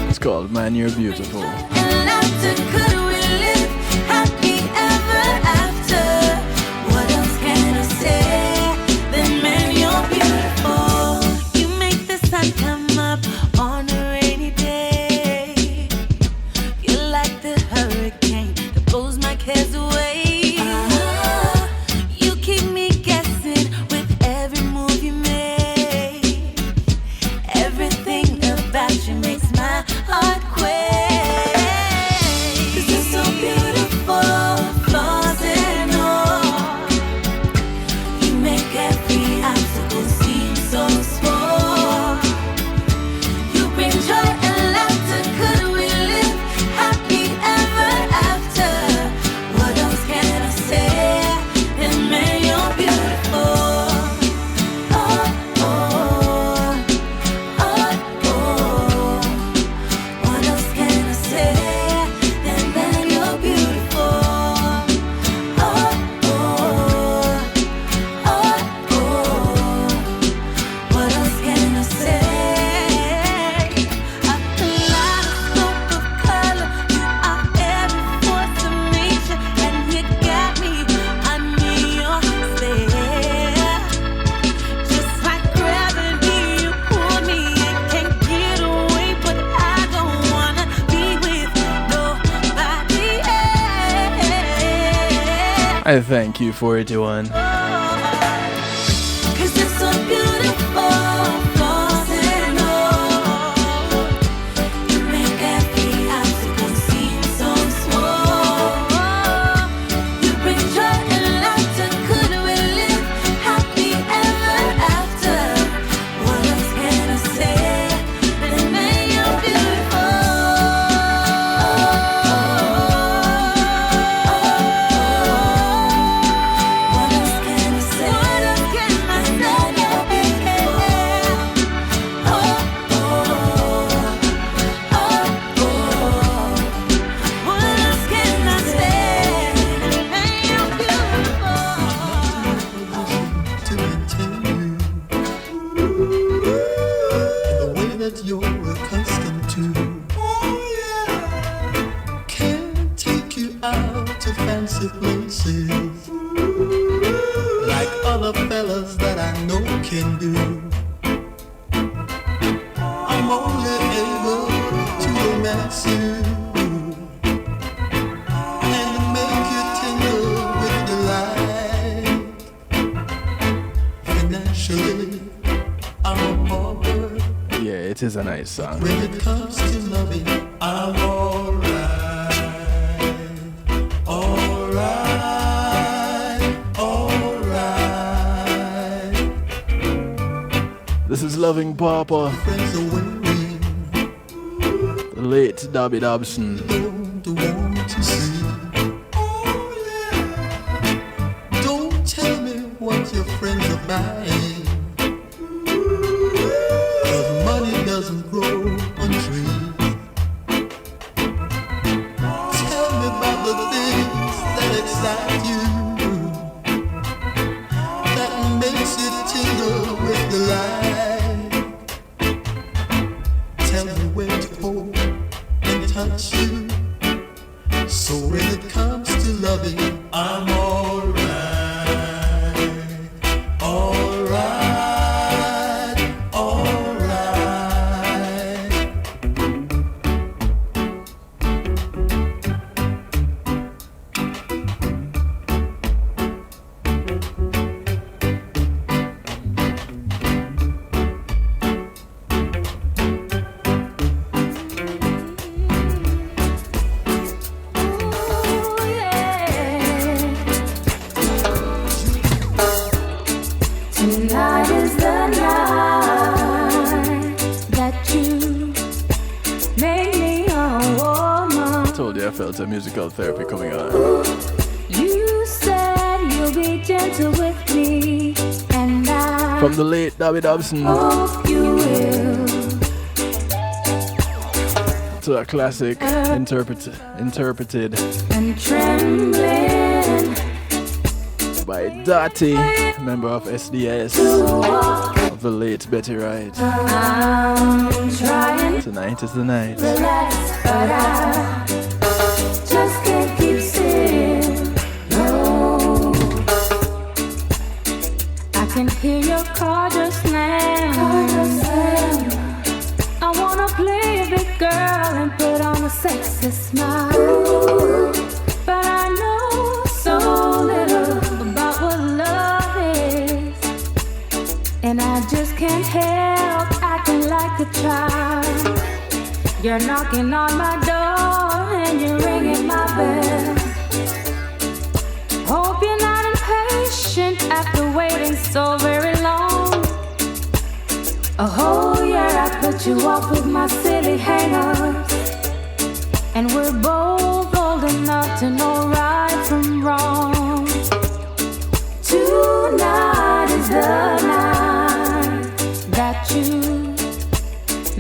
It's called Man You're Beautiful. and laughter. Could we live happy ever after? What else can I say? Then man, you're beautiful. You make the sun come up on a rainy day. You're like the hurricane that blows my cares away. You keep me guessing with every move you make. Everything about you makes my heart quake. 'Cause you're so beautiful, flaws and all. You make every obstacle seem so small. You bring joy and laughter. Could we live happy ever after? What else can I say? And man, you're beautiful. Oh, oh, oh, oh. What else can I say? And man, you're beautiful. Oh, oh, oh, oh. What else can I say? A kaleidoscope of color. You are every force of nature, and you got me under your spell. Just like gravity, you pull me and can't get away. But I don't wanna be with nobody else. I thank you for it, Joanne. 'Cause you're so beautiful, flaws and all. You make every obstacle seem so small. You bring joy and laughter. Could we live happy ever after? What else can I say? Then man, you're beautiful. What else can I say? What else can I say? You're beautiful. Oh, oh, oh, oh. What else can I say? Man, you're beautiful. To continue the way that you're accustomed to. Can't take you out to fancy places like other fellas that I know can do. I'm only able to romance you and make you tingle with delight. Financially, I'm a pauper. Yeah, it is a nice song. When it comes to loving, I'm alright. Alright, alright. This is Loving Papa, Friends are wearing, the late Dobby Dobson. don't want to see. Don't tell me what your friends are buying. 'Cause money doesn't grow on trees. Tell me about the things that excite you, that makes you tingle with delight. Tell me where to hold and touch you. So when it comes to loving, I'm alright. Alright, alright. Tonight is the night that you made me a woman. Told you I felt a musical therapy coming on. You said you'll be gentle with me, and I from the late Dobby Dobson to a classic interpreted and trembling by Dottie, member of SDS, of the late Betty Wright. I'm trying Tonight is the night. relax, but I just can't keep still. No, I can hear your car just now. I wanna play a big girl and put on a sexy smile, but I know so little about what love is, and I just can't help acting like a child. You're knocking on my door and you're ringing my bell. Hope you're not impatient after waiting so very long. A whole year I put you off with my silly hang-ups, and we're both old enough to know right from wrong. Tonight is the night that you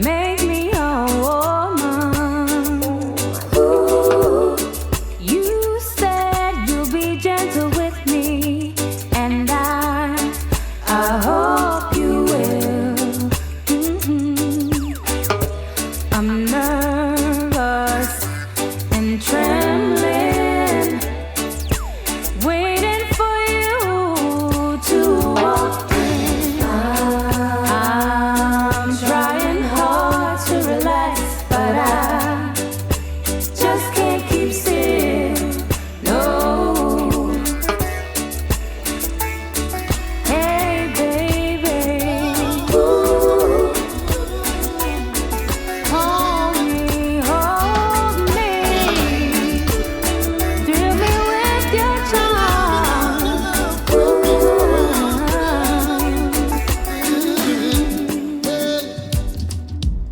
make me a woman. Ooh, you said you'll be gentle with me, and I hope you will. I'm nervous and trembling, waiting for you to walk in. I'm trying hard to relax, but I just can't keep still. No. Hey, baby. Ooh. Hold me, thrill me with your charm.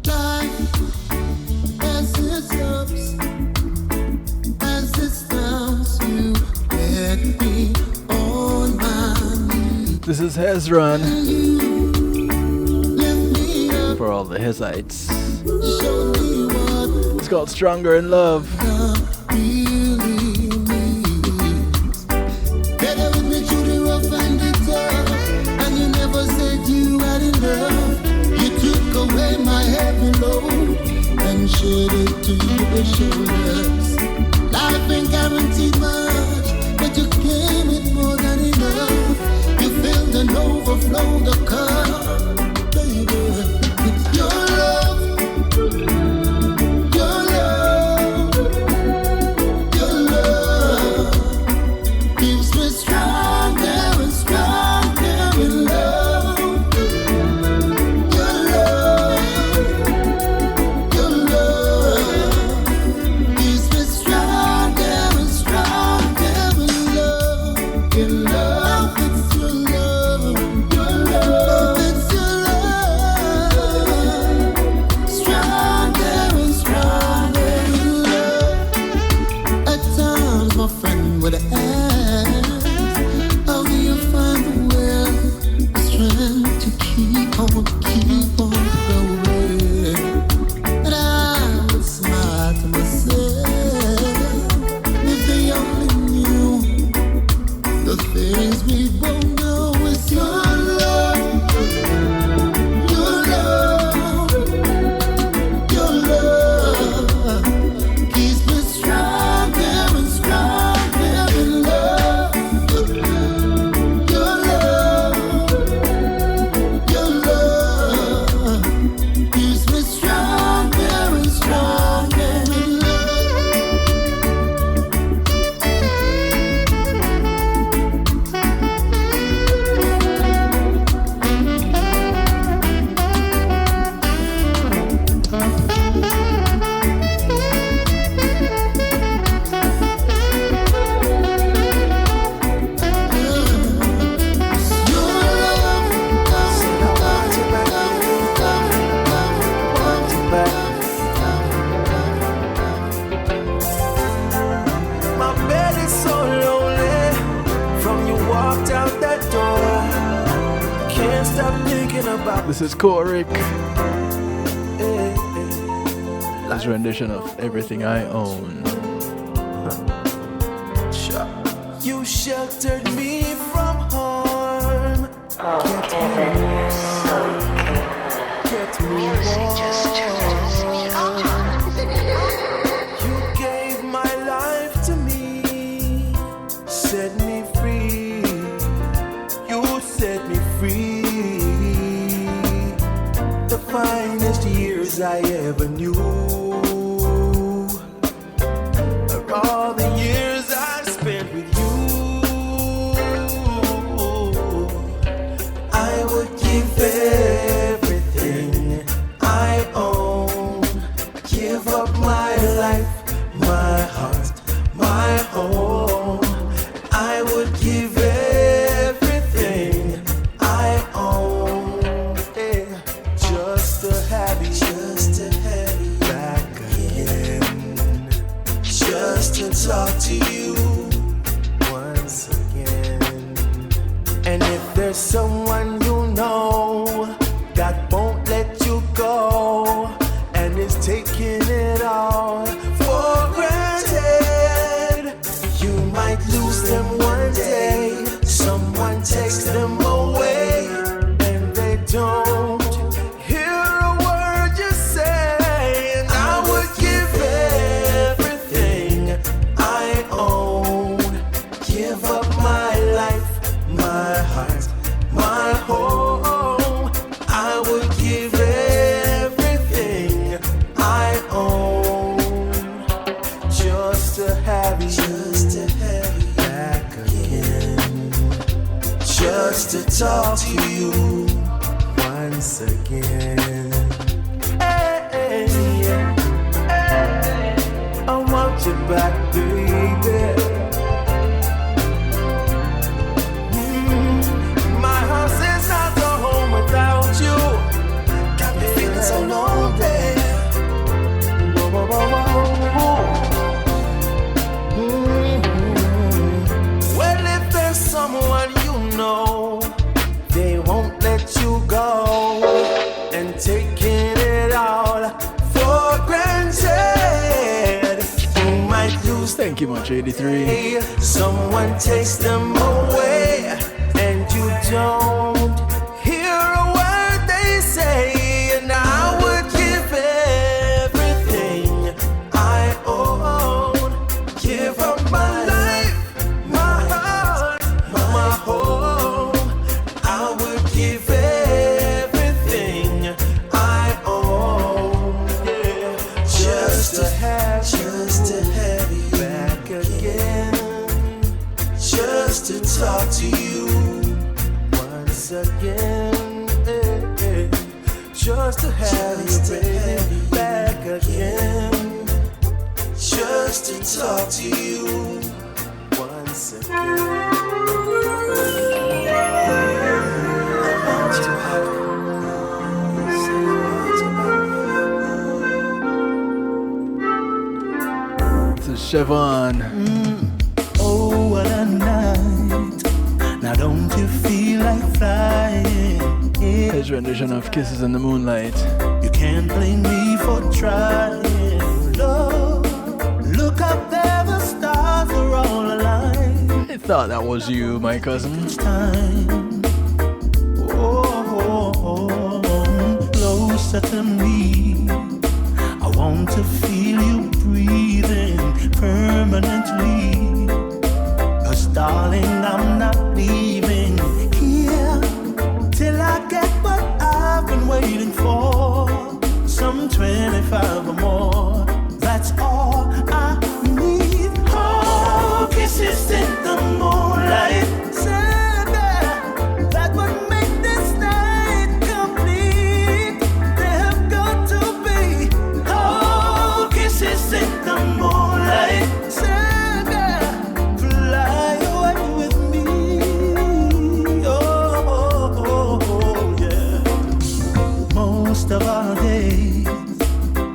Life as it ups, as it downs, you get me on my knees. This is Hezron Lift me up, for all the Hezites. show me what It's called Stronger in Love. love really means. Better with me through the rough and the tough, and you never said you had enough. You took away my heavy load and shared it to your shoulders. Life ain't guaranteed much, but you gave it more than enough. You filled and overflow the cup, baby. It's your love, your love, your love keeps me stronger and stronger in love. Your love keeps me stronger and stronger in love. In love, it's your love, it's can't stop thinking about. This is Korik. His rendition of Everything I Own. You sheltered me from harm. Kept me warm. Kept me warm. You gave my life to me. Set me free. You set me free. The finest years I ever knew. All the years I spent with you, I would give everything I own, give up my life, my heart, my home. I would give everything I own, yeah, just to have you back again. Just to talk to you once again. And if there's someone you know that won't let you go and is taking it all for granted, you might lose them one day. Someone takes them away and they don't hear a word you say. And I would give everything I own, give up my life, my heart, my home. I would give everything I own, just to have you back again, just to talk to you once again. Hey, hey, I want you back, baby. My house is not a home without you. Got me feeling so lonely. Whoa, whoa, whoa, whoa. Well, if there's someone you know, they won't let you go and taking it all for granted. You might lose. Thank you much, 83. Someone takes them away and you don't hear a word they say. And I would give everything I own, give up my life, my heart, my home. I would give everything I own, yeah, just to have you back again, just to talk to you once again, just to have you baby back again, just to talk to you once again. This is Chevon. Oh, what a night. Now don't you feel like flying? Yeah. His rendition of Kisses in the Moonlight. You can't blame me for trying. Love, look up there, the stars are all aligned. I thought that was you, my cousin. Time. Closer to me. I want to feel you breathing permanently. 'Cause darling, I'm not leaving here till I get what I've been waiting for. Some 25 or more. That's all I need. Oh, kisses in the moonlight. That would make this night complete. There have got to be kisses in the moonlight. Fly away with me. Oh, yeah. Most of our days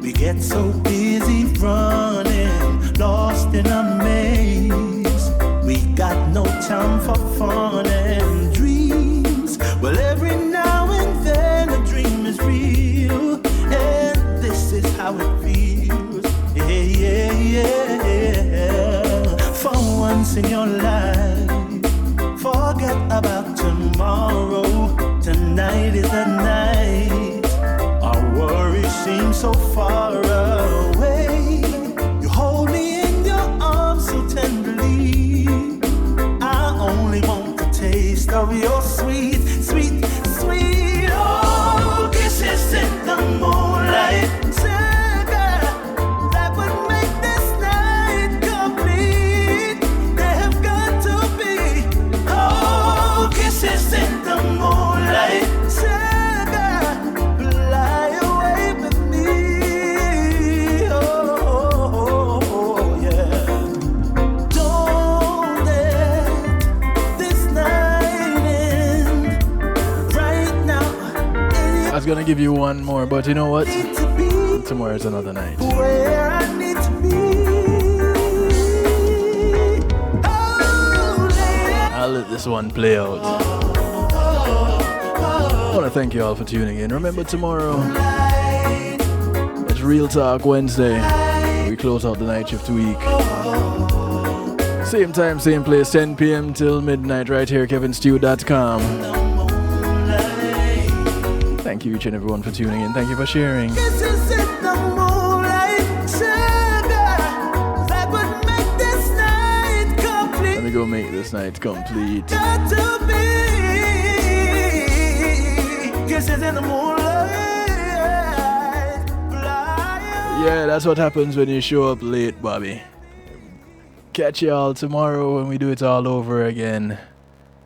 we get so busy running, lost in a maze. We got no time for fun and dreams. Well, every night Tonight is the night. Our worries seem so far away. You hold me in your arms so tenderly. I only want the taste of your sweet, sweet, sweet. Oh, kisses in the moonlight. Sugar, that would make this night complete. There have got to be. Oh, kisses in the moonlight. Sugar, fly away with me. Oh, yeah. Don't let this night end right now. I was gonna give you one more, but you know what? Tomorrow's another night. Where I need to be. Oh, lady. I'll let this one play out. I want to thank you all for tuning in. Remember, tomorrow it's Real Talk Wednesday. We close out the night shift week. Same time, same place, 10 p.m. till midnight, right here, kevinstew.com. Thank you, each and everyone, for tuning in. Thank you for sharing. Kisses in the moonlight, sugar, that would make this night complete. Let me go make this night complete. Got to be kisses in the moonlight. Yeah, that's what happens when you show up late, Bobby. Catch y'all tomorrow when we do it all over again.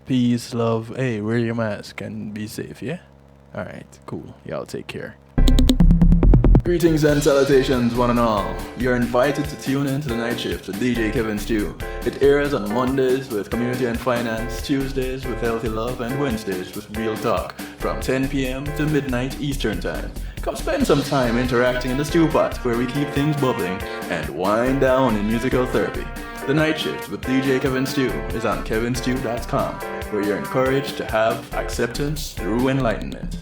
Peace, love. Hey, wear your mask and be safe, yeah? Alright, cool. Y'all take care. Greetings and salutations, one and all. You're invited to tune in to the night shift with DJ Kevin Stew. It airs on Mondays with Community and Finance, Tuesdays with Healthy Love, and Wednesdays with Real Talk from 10 p.m. to midnight Eastern Time. Come spend some time interacting in the stew pot where we keep things bubbling and wind down in musical therapy. The night shift with DJ Kevin Stew is on kevinstew.com, where you're encouraged to have acceptance through enlightenment.